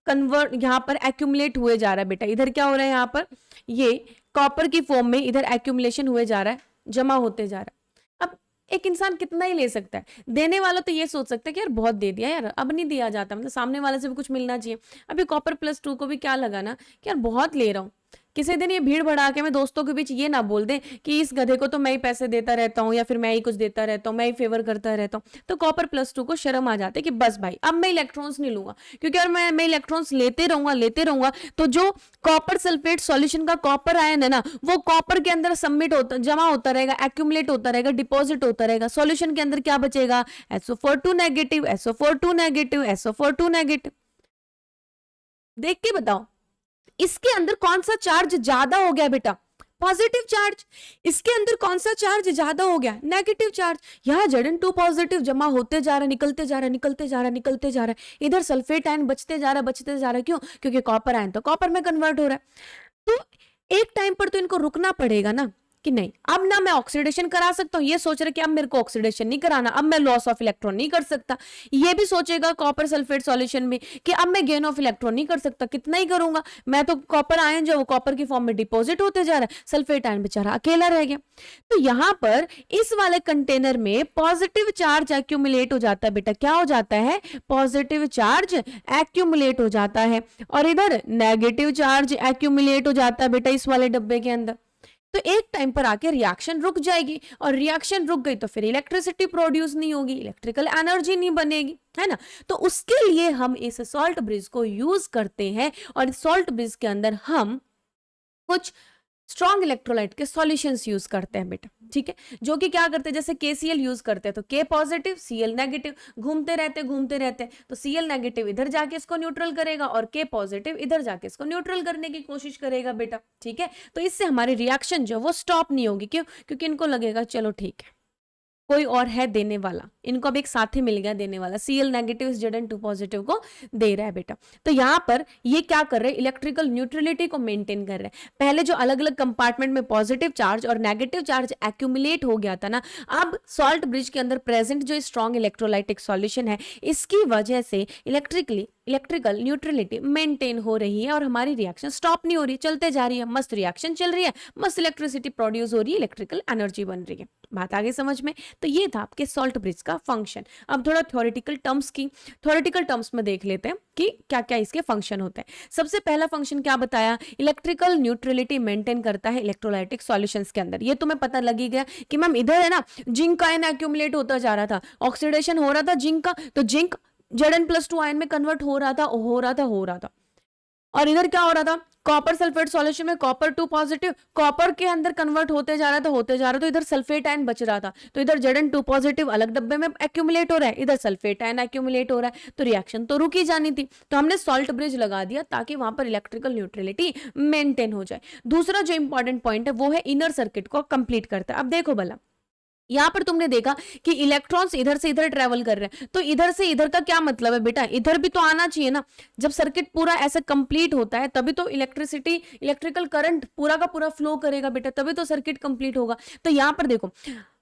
कन्वर्ट, यहाँ पर एक्यूमुलेट हुए जा रहा है बेटा। इधर क्या हो रहा है, यहाँ पर ये कॉपर की फॉर्म में इधर एक्यूमुलेशन हुए जा रहा है, जमा होते जा रहा है। अब एक इंसान कितना ही ले सकता है? देने वाला तो ये सोच सकता है कि यार बहुत दे दिया यार, अब नहीं दिया जाता, मतलब सामने वाले से भी कुछ मिलना चाहिए। अभी कॉपर +2 को भी क्या लगा ना कि यार बहुत ले रहा हूँ, किसी दिन ये भीड़ भड़ा के मैं दोस्तों के बीच ये ना बोल दे कि इस गधे को तो मैं ही पैसे देता रहता हूँ या फिर मैं ही कुछ देता रहता हूँ, मैं ही फेवर करता रहता हूँ। तो कॉपर +2 को शर्म आ जाते कि बस भाई अब मैं इलेक्ट्रॉन्स नहीं लूंगा, क्योंकि अगर मैं इलेक्ट्रॉन्स लेते रहूंगा तो जो कॉपर सल्फेट सॉल्यूशन का कॉपर आयन है ना वो कॉपर के अंदर सबमिट होता, जमा होता रहेगा, एक्यूमुलेट होता रहेगा, डिपॉजिट होता रहेगा। सॉल्यूशन के अंदर क्या बचेगा? SO4 negative, SO4 negative, SO4 negative. देख के बताओ इसके अंदर कौन सा चार्ज ज्यादा हो गया बेटा? Positive charge. इसके अंदर कौन सा चार्ज ज्यादा हो गया? Negative charge. यहाँ Zn2 पॉजिटिव जमा होते जा रहा है, निकलते जा रहा है। इधर सल्फेट आयन बचते जा रहा है। क्यों? क्योंकि कॉपर आयन तो कॉपर में कन्वर्ट हो रहा है। तो एक टाइम पर तो इनको रुकना पड़ेगा ना कि नहीं, अब ना मैं ऑक्सीडेशन करा सकता हूं, ये सोच रहे कि अब मेरे को ऑक्सीडेशन नहीं कराना, अब मैं लॉस ऑफ इलेक्ट्रॉन नहीं कर सकता। ये भी सोचेगा कॉपर सल्फेट सॉल्यूशन में कि अब मैं गेन ऑफ इलेक्ट्रॉन नहीं कर सकता, कितना ही करूंगा मैं, तो कॉपर आयन जो कॉपर की फॉर्म में डिपॉजिट होते जा रहा है, सल्फेट आयन बेचारा अकेला रह गया। तो यहां पर इस वाले कंटेनर में पॉजिटिव चार्ज एक्यूमुलेट हो जाता है बेटा। क्या हो जाता है? पॉजिटिव चार्ज एक्यूमुलेट हो जाता है और इधर नेगेटिव चार्ज एक्यूमुलेट हो जाता है बेटा इस वाले डब्बे के अंदर। तो एक टाइम पर आके रिएक्शन रुक जाएगी और रिएक्शन रुक गई तो फिर इलेक्ट्रिसिटी प्रोड्यूस नहीं होगी, इलेक्ट्रिकल एनर्जी नहीं बनेगी, है ना। तो उसके लिए हम इस सॉल्ट ब्रिज को यूज करते हैं और सॉल्ट ब्रिज के अंदर हम कुछ स्ट्रॉन्ग इलेक्ट्रोलाइट के सॉल्यूशंस यूज करते हैं बेटा, ठीक है। जो कि क्या करते हैं, जैसे KCl यूज करते हैं तो K पॉजिटिव Cl नेगेटिव, घूमते रहते तो Cl नेगेटिव इधर जाके इसको न्यूट्रल करेगा और K पॉजिटिव इधर जाके इसको न्यूट्रल करने की कोशिश करेगा बेटा, ठीक है। तो इससे हमारी रिएक्शन जो वो स्टॉप नहीं होगी। क्यों? क्योंकि इनको लगेगा चलो ठीक है कोई और है देने वाला, इनको अब एक साथी मिल गया देने वाला, Cl नेगेटिव Zn2 पॉजिटिव को दे रहा है बेटा। तो यहां पर ये क्या कर रहे हैं? इलेक्ट्रिकल न्यूट्रलिटी को मेंटेन कर रहे हैं। पहले जो अलग अलग कंपार्टमेंट में पॉजिटिव चार्ज और नेगेटिव चार्ज एक्यूमुलेट हो गया था ना, अब सॉल्ट ब्रिज के अंदर प्रेजेंट जो स्ट्रॉन्ग इलेक्ट्रोलाइटिक सॉल्यूशन है इसकी वजह से इलेक्ट्रिकल न्यूट्रलिटी मेंटेन हो रही है और हमारी रिएक्शन स्टॉप नहीं हो रही, चलते जा रही है, मस्त रिएक्शन चल रही है, मस्त इलेक्ट्रिसिटी प्रोड्यूस हो रही है, इलेक्ट्रिकल एनर्जी बन रही है। बात आगे समझ में? तो ये था आपके सॉल्ट ब्रिज का फंक्शन। अब थोड़ा थ्योरेटिकल टर्म्स में देख लेते हैं कि क्या क्या इसके फंक्शन होते हैं। सबसे पहला फंक्शन क्या बताया? इलेक्ट्रिकल न्यूट्रलिटी मेंटेन करता है इलेक्ट्रोलाइटिक सॉल्यूशंस के अंदर। ये तुम्हें पता लगी गया कि मैम इधर है ना जिंक आयन एक्यूमुलेट होता जा रहा था, ऑक्सीडेशन हो रहा था जिंक का, तो जिंक Zn+2 आयन में कन्वर्ट हो रहा था। और इधर क्या हो रहा था? कॉपर सल्फेट सॉल्यूशन में कॉपर 2 पॉजिटिव कॉपर के अंदर कन्वर्ट होते जा रहा था तो इधर सल्फेट आयन बच रहा था, तो इधर Zn2 पॉजिटिव अलग डब्बे में एक्यूमुलेट हो रहा है, इधर सल्फेट आयन एक्यूमुलेट हो रहा है, तो रिएक्शन तो रुकी जानी थी। तो हमने सॉल्ट ब्रिज लगा दिया ताकि वहां पर इलेक्ट्रिकल न्यूट्रलिटी मेंटेन हो जाए। दूसरा जो इंपॉर्टेंट पॉइंट है वो है इनर सर्किट को कंप्लीट करता है। अब देखो भला यहां पर तुमने देखा कि इलेक्ट्रॉन्स इधर से इधर ट्रेवल कर रहे हैं, तो इधर से इधर का क्या मतलब है बेटा? इधर भी तो आना चाहिए ना। जब सर्किट पूरा ऐसे कंप्लीट होता है तभी तो इलेक्ट्रिकल करंट पूरा का पूरा फ्लो करेगा बेटा, तभी तो सर्किट कंप्लीट होगा। तो यहां पर देखो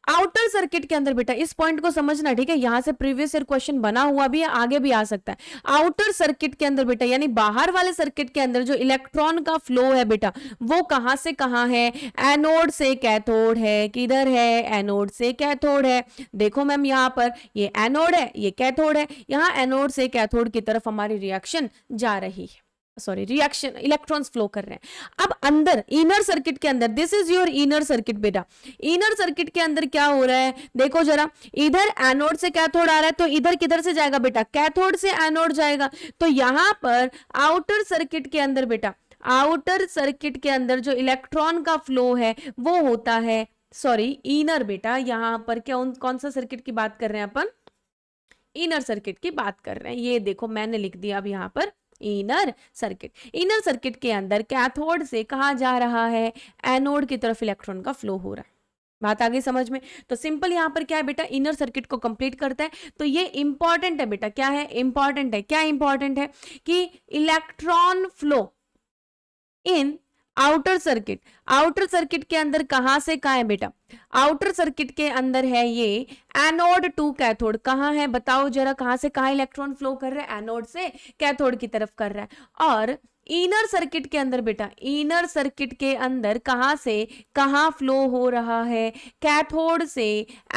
आउटर सर्किट के अंदर बेटा, इस पॉइंट को समझना, ठीक है। यहां से प्रीवियस ईयर क्वेश्चन बना हुआ भी है, आगे भी आ सकता है। आउटर सर्किट के अंदर बेटा यानी बाहर वाले सर्किट के अंदर जो इलेक्ट्रॉन का फ्लो है बेटा वो कहां से कहां है? एनोड से कैथोड है। किधर है? एनोड से कैथोड है। देखो मैम यहां पर ये एनोड है, ये कैथोड है, यहां एनोड से कैथोड की तरफ हमारी रिएक्शन जा रही है, रिएक्शन इलेक्ट्रॉन्स फ्लो कर रहे हैं। अब अंदर इनर सर्किट के अंदर, this is your inner circuit बेटा। इनर सर्किट के अंदर क्या हो रहा है देखो जरा, इधर एनोड से कैथोड आ रहा है तो इधर किधर से जाएगा बेटा? कैथोड से एनोड जाएगा। तो यहां पर आउटर सर्किट के अंदर बेटा, आउटर सर्किट के अंदर जो इलेक्ट्रॉन का फ्लो है वो होता है, इनर बेटा। यहां पर क्या कौन सा सर्किट की बात कर रहे हैं अपन? इनर सर्किट की बात कर रहे हैं। ये देखो मैंने लिख दिया अब यहां पर इनर सर्किट के अंदर कैथोड से कहा जा रहा है? एनोड की तरफ इलेक्ट्रॉन का फ्लो हो रहा है। बात आगे समझ में? तो सिंपल यहां पर क्या है बेटा? इनर सर्किट को कंप्लीट करता है। तो ये इंपॉर्टेंट है बेटा। क्या है? इंपॉर्टेंट है। क्या इंपॉर्टेंट है? कि electron flow in outer circuit, outer circuit के अंदर कहां से कहां है बेटा? आउटर सर्किट के अंदर है ये एनोड टू कैथोड। कहां है बताओ जरा, कहां से कहां इलेक्ट्रॉन फ्लो कर रहा है? एनोड से कैथोड की तरफ कर रहा है। और इनर सर्किट के अंदर बेटा, इनर सर्किट के अंदर कहां से कहां फ्लो हो रहा है? कैथोड से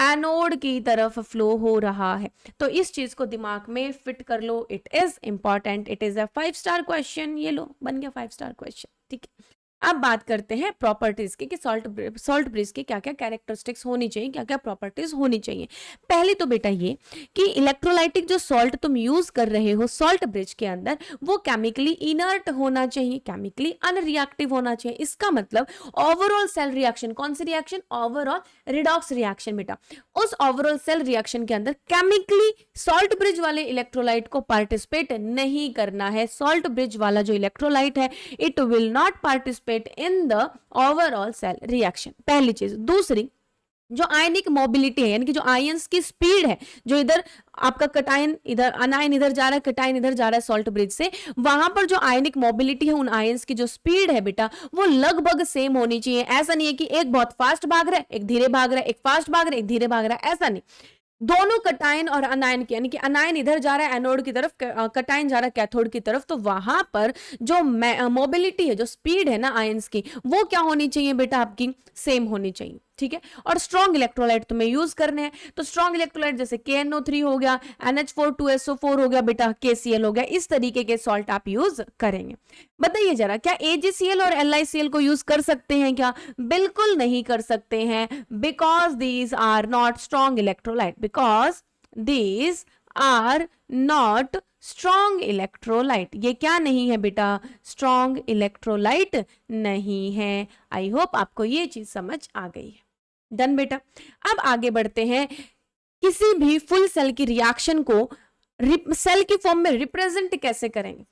एनोड की तरफ फ्लो हो रहा है। तो इस चीज को दिमाग में फिट कर लो, it is important, it is a 5 star question. ये लो, बन गया 5 स्टार क्वेश्चन, ठीक है। अब बात करते हैं प्रॉपर्टीज की कि सॉल्ट ब्रिज की क्या क्या कैरेक्टरिस्टिक्स होनी चाहिए, क्या क्या प्रॉपर्टीज होनी चाहिए। पहली तो बेटा ये कि इलेक्ट्रोलाइटिक जो सॉल्ट तुम यूज कर रहे हो सॉल्ट ब्रिज के अंदर, वो केमिकली इनर्ट होना चाहिए, केमिकली अनरिएक्टिव होना चाहिए। इसका मतलब ओवरऑल सेल रिएक्शन, कौन सी रिएक्शन? ओवरऑल रिडॉक्स रिएक्शन बेटा। उस ओवरऑल सेल रिएक्शन के अंदर केमिकली सॉल्ट ब्रिज वाले इलेक्ट्रोलाइट को पार्टिसिपेट नहीं करना है। सॉल्ट ब्रिज वाला जो इलेक्ट्रोलाइट है it will not participate in the overall cell reaction, पहली चीज। दूसरी, जो आयनिक मोबिलिटी है, यानी कि जो आयंस की स्पीड है, जो इधर आपका कटायन इधर, अनायन इधर जा रहा है, कटायन इधर जा रहा है सॉल्ट ब्रिज से, वहां पर जो आयनिक मोबिलिटी है, उन आयंस की जो स्पीड है बेटा, वो लगभग सेम होनी चाहिए। ऐसा नहीं है कि एक बहुत फास्ट भाग रहा है, एक धीरे भाग रहा है, एक फास्ट भाग रहा है, एक धीरे भाग रहा है, ऐसा नहीं। दोनों कटायन और अनायन की, यानी कि अनायन इधर जा रहा है एनोड की तरफ, कटायन जा रहा है कैथोड की तरफ, तो वहां पर जो मोबिलिटी है, जो स्पीड है ना आयंस की, वो क्या होनी चाहिए बेटा? आपकी सेम होनी चाहिए, ठीक है। और स्ट्रॉन्ग इलेक्ट्रोलाइट तुम्हें यूज करने हैं, तो स्ट्रॉन्ग इलेक्ट्रोलाइट जैसे KNO3 हो गया, NH4 2SO4 हो गया बेटा, KCl हो गया, इस तरीके के सॉल्ट आप यूज करेंगे। बताइए जरा, क्या AgCl और LiCl को यूज कर सकते हैं क्या? बिल्कुल नहीं कर सकते हैं, because these are not strong electrolyte, because these are not strong electrolyte. ये क्या नहीं है बेटा? स्ट्रॉन्ग इलेक्ट्रोलाइट नहीं है। आई होप आपको ये चीज समझ आ गई है। डन बेटा। अब आगे बढ़ते हैं, किसी भी फुल सेल की रिएक्शन को सेल की फॉर्म में रिप्रेजेंट कैसे करेंगे?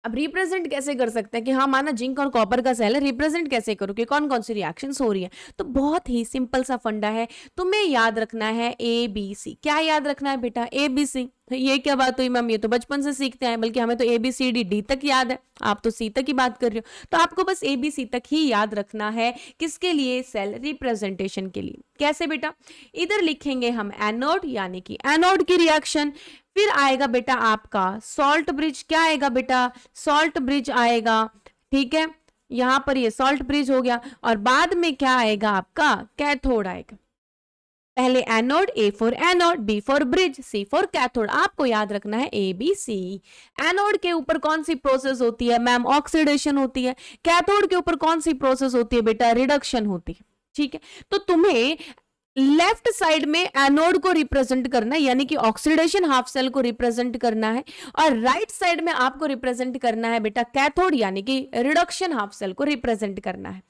अब रिप्रेजेंट कैसे कर सकते हैं कि हाँ माना जिंक और कॉपर का सेल है, रिप्रेजेंट कैसे करो कि कौन कौन सी रिएक्शंस हो रही है? तो बहुत ही सिंपल सा फंडा है, तुम्हें याद रखना है ABC। क्या याद रखना है बेटा? ABC। ये क्या बात हुई मैम, ये तो बचपन से सीखते हैं, बल्कि हमें तो ABCD तक याद है, आप तो C तक की बात कर रहे हो। तो आपको बस ABC तक ही याद रखना है, किसके लिए? सेल रिप्रेजेंटेशन के लिए। कैसे बेटा? इधर लिखेंगे हम एनोड, यानी कि एनोड की रिएक्शन, फिर आएगा बेटा आपका सॉल्ट ब्रिज। क्या आएगा बेटा? सॉल्ट ब्रिज आएगा, ठीक है। यहां पर ये सॉल्ट ब्रिज हो गया, और बाद में क्या आएगा आपका? कैथोड आएगा। पहले anode, A for anode, B for bridge, C for cathode. आपको याद रखना है ABC। एनोड के ऊपर कौन सी प्रोसेस होती है मैम? ऑक्सीडेशन होती है। कैथोड के ऊपर कौन सी प्रोसेस होती है बेटा? रिडक्शन होती है, ठीक है। तो तुम्हें लेफ्ट साइड में एनोड को रिप्रेजेंट करना है, यानी कि ऑक्सीडेशन हाफ सेल को रिप्रेजेंट करना है, और राइट साइड में आपको रिप्रेजेंट करना है बेटा कैथोड, यानी कि रिडक्शन हाफ सेल को रिप्रेजेंट करना है।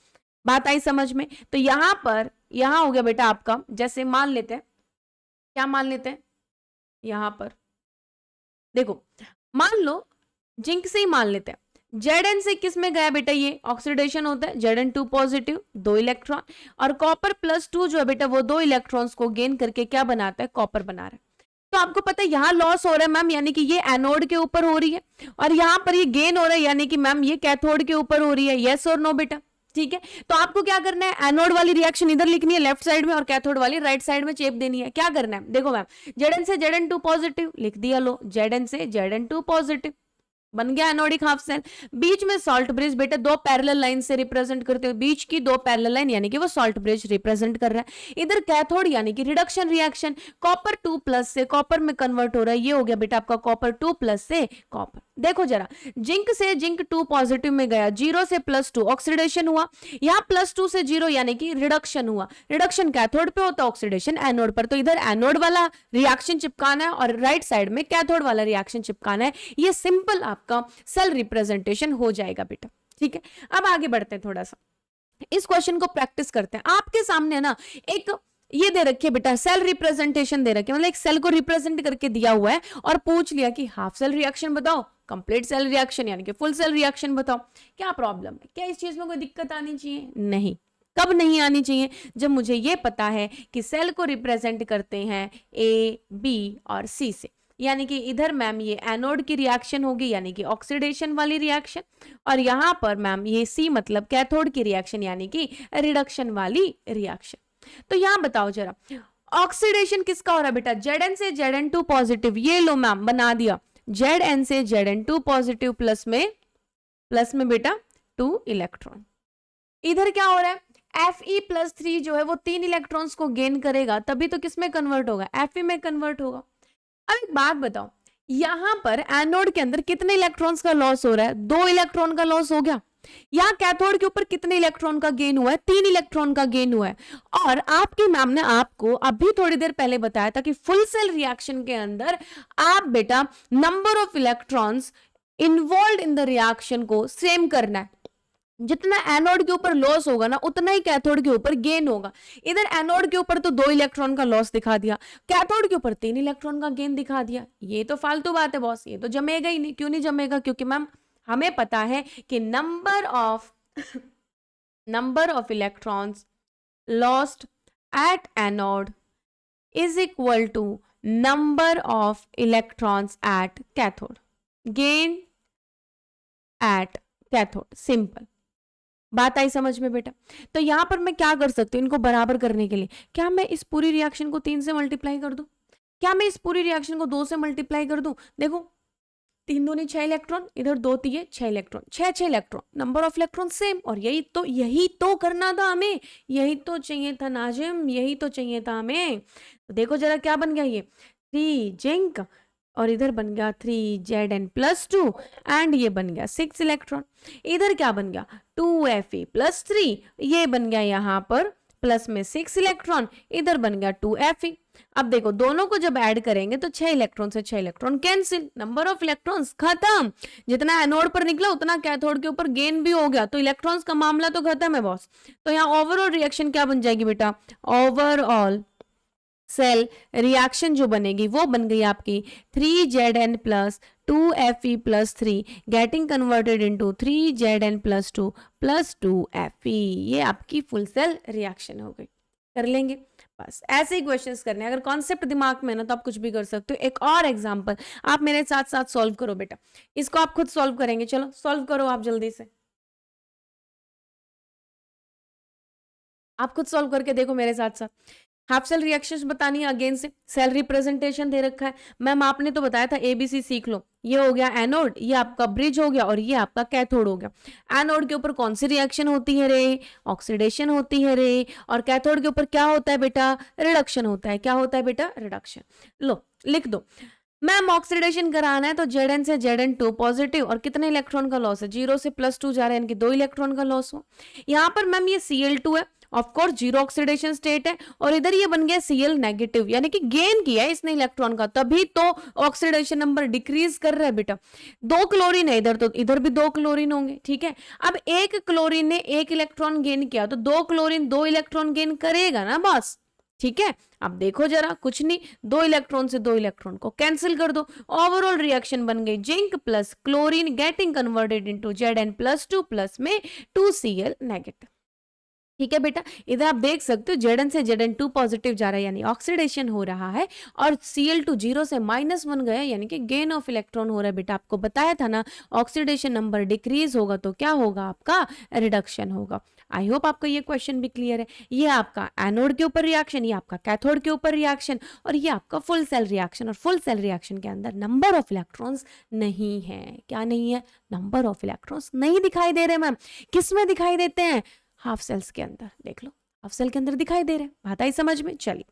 बात आई समझ में? तो यहां पर, यहां हो गया बेटा आपका, जैसे मान लेते हैं, क्या मान लेते हैं यहां पर, देखो मान लो जिंक से ही मान लेते हैं, Zn से किस में गया बेटा? ये ऑक्सीडेशन होता है, Zn2 पॉजिटिव, 2 इलेक्ट्रॉन, और कॉपर +2 जो है बेटा वो 2 इलेक्ट्रॉन्स को गेन करके क्या बनाता है? कॉपर बना रहा है। तो आपको पता है यहां लॉस हो रहा है मैम, यानी कि ये एनोड के ऊपर हो रही है, और यहां पर ये गेन हो रहा है, यानी कि मैम ये कैथोड के ऊपर हो रही है। यस और नो बेटा? ठीक है। तो आपको क्या करना है? एनोड वाली रिएक्शन इधर लिखनी है लेफ्ट साइड में, और कैथोड वाली राइट साइड में चेप देनी है। क्या करना है? देखो मैम, Zn से Zn2 पॉजिटिव लिख दिया, लो Zn से Zn2 पॉजिटिव, बन गया एनोडिक हाफ सेल। बीच में सॉल्ट ब्रिज बेटा, 2 पैरेलल लाइन से रिप्रेजेंट करते हो, बीच की 2 पैरेलल लाइन, यानी कि वो सॉल्ट ब्रिज रिप्रेजेंट कर रहा है। इधर कैथोड, यानी कि रिडक्शन रिएक्शन, कॉपर 2+ से कॉपर में कन्वर्ट हो रहा है, ये हो गया बेटा आपका कॉपर 2+ से कॉपर। देखो जरा, जिंक से जिंक 2 पॉजिटिव में गया, 0 से +2 ऑक्सीडेशन हुआ, यहाँ +2 से 0 यानी कि रिडक्शन हुआ। रिडक्शन कैथोड पे होता है, ऑक्सीडेशन एनोड पर। तो इधर एनोड वाला रिएक्शन चिपकाना है, और राइट साइड में कैथोड वाला रिएक्शन चिपकाना है। ये सिंपल आपका सेल रिप्रेजेंटेशन हो जाएगा बेटा, ठीक है। अब आगे बढ़ते हैं, थोड़ा सा इस क्वेश्चन को प्रैक्टिस करते हैं। आपके सामने ना एक ये दे रखी है बेटा, सेल रिप्रेजेंटेशन दे रखी है, मतलब एक सेल को रिप्रेजेंट करके दिया हुआ है, और पूछ लिया कि हाफ सेल रिएक्शन बताओ, कंप्लीट सेल रिएक्शन यानी कि फुल सेल रिएक्शन बताओ। क्या प्रॉब्लम है? क्या इस चीज में कोई दिक्कत आनी चाहिए? नहीं। कब नहीं आनी चाहिए? जब मुझे ये पता है कि सेल को रिप्रेजेंट करते हैं A, B और C से। यानी कि इधर मैम ये एनोड की रिएक्शन होगी यानी कि ऑक्सीडेशन वाली रिएक्शन, और यहां पर मैम ये सी मतलब कैथोड की रिएक्शन यानी कि रिडक्शन वाली रिएक्शन। तो यहां बताओ जरा ऑक्सीडेशन किसका हो रहा है बेटा, Zn से Zn2 पॉजिटिव, ये लो मैम बना दिया, Zn से Zn2 पॉजिटिव प्लस में बेटा 2 इलेक्ट्रॉन। इधर क्या हो रहा है, Fe+3 जो है वो 3 इलेक्ट्रॉन्स को गेन करेगा, तभी तो किस में कन्वर्ट होगा, Fe में कन्वर्ट होगा। अब एक बात बताओ, यहां पर एनोड के अंदर कितने इलेक्ट्रॉन्स का लॉस हो रहा है, 2 इलेक्ट्रॉन का लॉस हो गया। यहाँ कैथोड के ऊपर कितने इलेक्ट्रॉन का गेन हुआ है, 3 इलेक्ट्रॉन का गेन हुआ है। और आपकी मैम ने आपको अभी थोड़ी देर पहले बताया था कि फुल सेल रिएक्शन के अंदर आप बेटा number of electrons involve in the reaction को सेम करना है, जितना एनोड के ऊपर लॉस होगा ना उतना ही कैथोड के ऊपर गेन होगा। इधर एनोड के ऊपर तो 2 इलेक्ट्रॉन का लॉस दिखा दिया, कैथोड के ऊपर 3 इलेक्ट्रॉन का गेन दिखा दिया, ये तो फालतू बात है बॉस, ये तो जमेगा ही नहीं। क्यों नहीं जमेगा, क्योंकि मैम हमें पता है कि number of electrons lost at anode is equal to number of electrons at cathode, gain at cathode, simple बात आई समझ में बेटा। तो यहां पर मैं क्या कर सकती हूँ इनको बराबर करने के लिए, क्या मैं इस पूरी रिएक्शन को 3 से मल्टीप्लाई कर दूं, क्या मैं इस पूरी रिएक्शन को 2 से मल्टीप्लाई कर दूं। देखो 3 दूनी 6 इलेक्ट्रॉन, इधर 2 तीये 6 electron, 6 electron, number of electron same, और यही तो करना था हमें, यही तो चाहिए था नाजिम, यही तो चाहिए था हमें। तो देखो जरा क्या बन गया, ये 3 जिंक और इधर बन गया 3 Zn+2 एंड ये बन गया 6 इलेक्ट्रॉन। इधर क्या बन गया 2Fe+3, ये बन गया यहाँ पर प्लस में 6 इलेक्ट्रॉन, इधर बन गया 2Fe। अब देखो दोनों को जब ऐड करेंगे तो 6 इलेक्ट्रॉन से 6 electron cancel, number of electrons खत्म, जितना एनोड पर निकला उतना कैथोड के ऊपर गेन भी हो गया, तो इलेक्ट्रॉन्स का मामला तो खत्म है बॉस। तो यहाँ ओवरऑल रिएक्शन क्या बन जाएगी बेटा, ओवरऑल सेल रिएक्शन जो बनेगी वो बन गई आपकी 3Zn+2Fe+3 getting converted into 3Zn+2 + 2Fe, ये आपकी फुल सेल रिएक्शन हो गई। कर लेंगे, बस ऐसे ही क्वेश्चंस करने हैं। अगर कॉन्सेप्ट दिमाग में है ना तो आप कुछ भी कर सकते हो। एक और एग्जांपल आप मेरे साथ साथ सॉल्व करो बेटा, इसको आप खुद सॉल्व करेंगे, चलो सॉल्व करो आप जल्दी से, आप खुद सॉल्व करके देखो मेरे साथ साथ। हाफ सेल रिएक्शंस बतानी है अगेन से, सेल रिप्रेजेंटेशन दे रखा है। मैम आपने तो बताया था एबीसी सीख लो, ये हो गया एनोड, ये आपका ब्रिज हो गया और ये आपका कैथोड हो गया। एनोड के ऊपर कौन सी रिएक्शन होती है रे, ऑक्सीडेशन होती है रे, और कैथोड के ऊपर क्या होता है बेटा, रिडक्शन होता है। क्या होता है बेटा, रिडक्शन। लो लिख दो, मैम ऑक्सीडेशन कराना है तो Zn से Zn2 पॉजिटिव और कितने इलेक्ट्रॉन का लॉस है, 0 से +2 जा रहा है, इनके 2 इलेक्ट्रॉन का लॉस हो। यहाँ पर मैम ये Cl2 है, of course zero oxidation state है, और इधर ये बन गया Cl नेगेटिव, यानी कि गेन किया है इसने इलेक्ट्रॉन का, तभी तो ऑक्सीडेशन नंबर डिक्रीज कर रहा है बेटा। 2 क्लोरीन है इधर, तो इधर भी 2 क्लोरीन होंगे, ठीक है। अब एक क्लोरीन ने 1 इलेक्ट्रॉन गेन किया तो 2 क्लोरीन 2 इलेक्ट्रॉन गेन करेगा ना बॉस, ठीक है। अब देखो जरा कुछ नहीं, 2 इलेक्ट्रॉन से 2 इलेक्ट्रॉन को कैंसिल कर दो, ओवरऑल रिएक्शन बन गई zinc plus chlorine getting converted into Zn+2 plus में 2Cl नेगेटिव, ठीक है बेटा। इधर आप देख सकते हो Zn से Zn2 पॉजिटिव जा रहा है यानी ऑक्सीडेशन हो रहा है, और Cl2 0 से -1 गया यानी कि गेन ऑफ इलेक्ट्रॉन हो रहा है बेटा। आपको बताया था ना ऑक्सीडेशन नंबर डिक्रीज होगा तो क्या होगा, आपका रिडक्शन होगा। आई होप आपको ये क्वेश्चन भी क्लियर है। ये आपका एनोड के ऊपर रिएक्शन, ये आपका कैथोड के ऊपर रिएक्शन, और ये आपका फुल सेल रिएक्शन। और फुल सेल रिएक्शन के अंदर नंबर ऑफ इलेक्ट्रॉन्स नहीं है, क्या नहीं है, नंबर ऑफ इलेक्ट्रॉन्स नहीं दिखाई दे रहे मैम। किस में दिखाई देते हैं, हाफ सेल्स के अंदर, देख लो हाफ सेल के अंदर दिखाई दे रहे हैं। बात आई समझ में, चलिए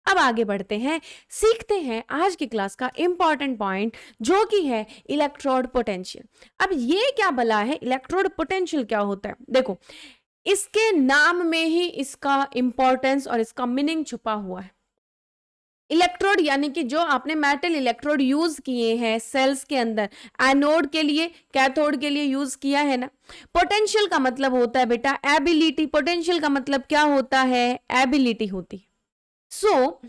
अब आगे बढ़ते हैं, सीखते हैं आज की क्लास का इंपॉर्टेंट पॉइंट जो कि है इलेक्ट्रोड पोटेंशियल। अब ये क्या बला है, इलेक्ट्रोड पोटेंशियल क्या होता है, देखो इसके नाम में ही इसका इंपॉर्टेंस और इसका मीनिंग छुपा हुआ है। इलेक्ट्रोड यानी कि जो आपने मेटल इलेक्ट्रोड यूज किए हैं सेल्स के अंदर, एनोड के लिए कैथोड के लिए यूज किया है ना। पोटेंशियल का मतलब होता है बेटा एबिलिटी, पोटेंशियल का मतलब क्या होता है, एबिलिटी होती है। So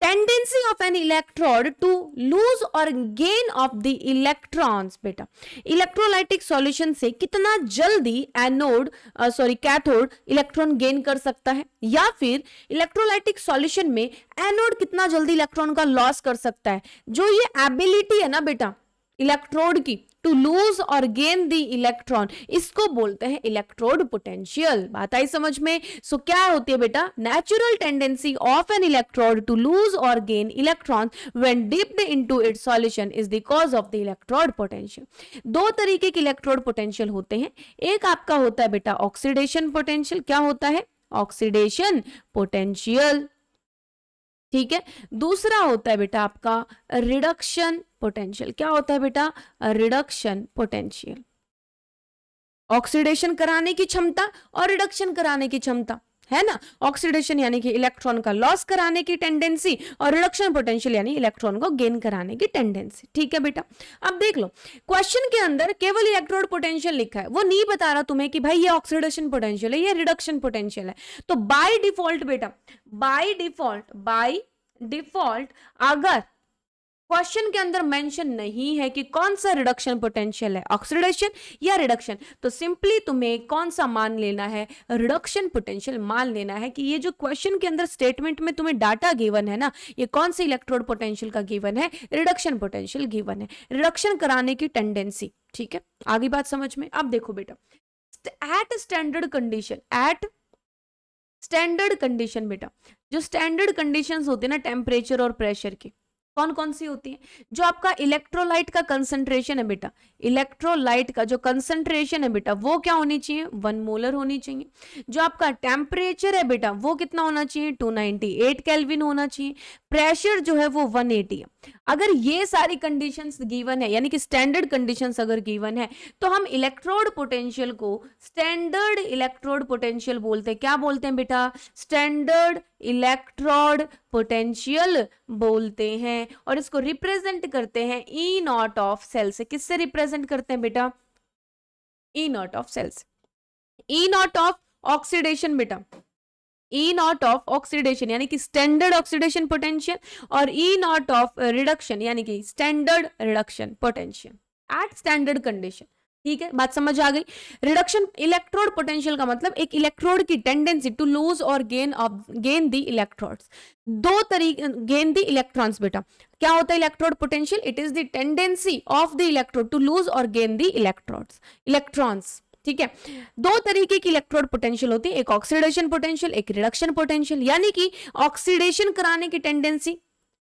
tendency of an electrode to lose और गेन ऑफ द इलेक्ट्रॉन्स। बेटा इलेक्ट्रोलाइटिक सॉल्यूशन से कितना जल्दी एनोड कैथोड इलेक्ट्रॉन गेन कर सकता है, या फिर इलेक्ट्रोलाइटिक सॉल्यूशन में एनोड कितना जल्दी इलेक्ट्रॉन का लॉस कर सकता है। जो ये एबिलिटी है ना बेटा इलेक्ट्रोड की टू लूज और गेन दी इलेक्ट्रॉन, इसको बोलते हैं इलेक्ट्रोड पोटेंशियल। बात आई समझ में? सो क्या होती है बेटा, natural tendency of an electrode to lose और gain electron when dipped into its solution is the cause of the electrode potential. दो तरीके के इलेक्ट्रोड पोटेंशियल होते हैं, एक आपका होता है बेटा ऑक्सीडेशन पोटेंशियल। क्या होता है? ऑक्सीडेशन पोटेंशियल, ठीक है। दूसरा होता है बेटा आपका रिडक्शन पोटेंशियल। क्या होता है बेटा? Reduction potential. ऑक्सीडेशन कराने की क्षमता और रिडक्शन कराने की क्षमता, है ना। ऑक्सीडेशन यानी कि इलेक्ट्रॉन का लॉस कराने की टेंडेंसी, और रिडक्शन पोटेंशियल यानी इलेक्ट्रॉन को गेन कराने की टेंडेंसी। ठीक है बेटा, अब देख लो क्वेश्चन के अंदर केवल इलेक्ट्रोड पोटेंशियल लिखा है, वो नहीं बता रहा तुम्हें कि भाई ये ऑक्सीडेशन पोटेंशियल है, ये रिडक्शन पोटेंशियल है। तो बाय डिफॉल्ट बेटा, बाय डिफॉल्ट अगर क्वेश्चन के अंदर मेंशन नहीं है कि कौन सा रिडक्शन पोटेंशियल है, ऑक्सीडेशन या रिडक्शन, तो सिंपली तुम्हें कौन सा मान लेना है? रिडक्शन पोटेंशियल मान लेना है कि ये जो क्वेश्चन के अंदर स्टेटमेंट में तुम्हें डाटा गिवन है ना, ये कौन से इलेक्ट्रोड पोटेंशियल का गिवन है? रिडक्शन पोटेंशियल गिवन है, रिडक्शन कराने की टेंडेंसी। ठीक है, आगे बात समझ में? अब देखो बेटा एट स्टैंडर्ड कंडीशन बेटा, जो स्टैंडर्ड कंडीशंस होती है ना टेम्परेचर और प्रेशर की, कौन कौन सी होती है? जो आपका इलेक्ट्रोलाइट का कंसंट्रेशन है बेटा, इलेक्ट्रोलाइट का जो कंसंट्रेशन है बेटा वो क्या होनी चाहिए? 1 मोलर होनी चाहिए। जो आपका टेम्परेचर है बेटा वो कितना होना चाहिए? 298 केल्विन होना चाहिए। प्रेशर जो है वो 180 है। अगर ये सारी कंडीशंस गिवन है, यानी कि स्टैंडर्ड कंडीशंस अगर गिवन है, तो हम इलेक्ट्रोड पोटेंशियल को स्टैंडर्ड इलेक्ट्रोड पोटेंशियल बोलते हैं। क्या बोलते हैं बेटा? स्टैंडर्ड इलेक्ट्रोड पोटेंशियल बोलते हैं, और इसको रिप्रेजेंट करते हैं ई नॉट ऑफ सेल से। किससे रिप्रेजेंट करते हैं बेटा? ई नॉट ऑफ सेल से। ई नॉट ऑफ ऑक्सीडेशन बेटा, ई नॉट ऑफ ऑक्सीडेशन यानी कि स्टैंडर्ड ऑक्सीडेशन पोटेंशियल, और ई नॉट ऑफ रिडक्शन यानी कि standard reduction potential at standard condition. ठीक है, बात समझ आ गई? रिडक्शन इलेक्ट्रोड पोटेंशियल का मतलब एक इलेक्ट्रोड की टेंडेंसी टू लूज और गेन दी इलेक्ट्रॉन्स। दो तरीके, गेन दी इलेक्ट्रॉन्स बेटा। क्या होता है electrode potential? It is the tendency of the electrode to lose और गेन दी इलेक्ट्रॉन्स। ठीक है, दो तरीके की इलेक्ट्रोड पोटेंशियल होती है, एक ऑक्सीडेशन पोटेंशियल, एक रिडक्शन पोटेंशियल। यानी कि ऑक्सीडेशन कराने की टेंडेंसी,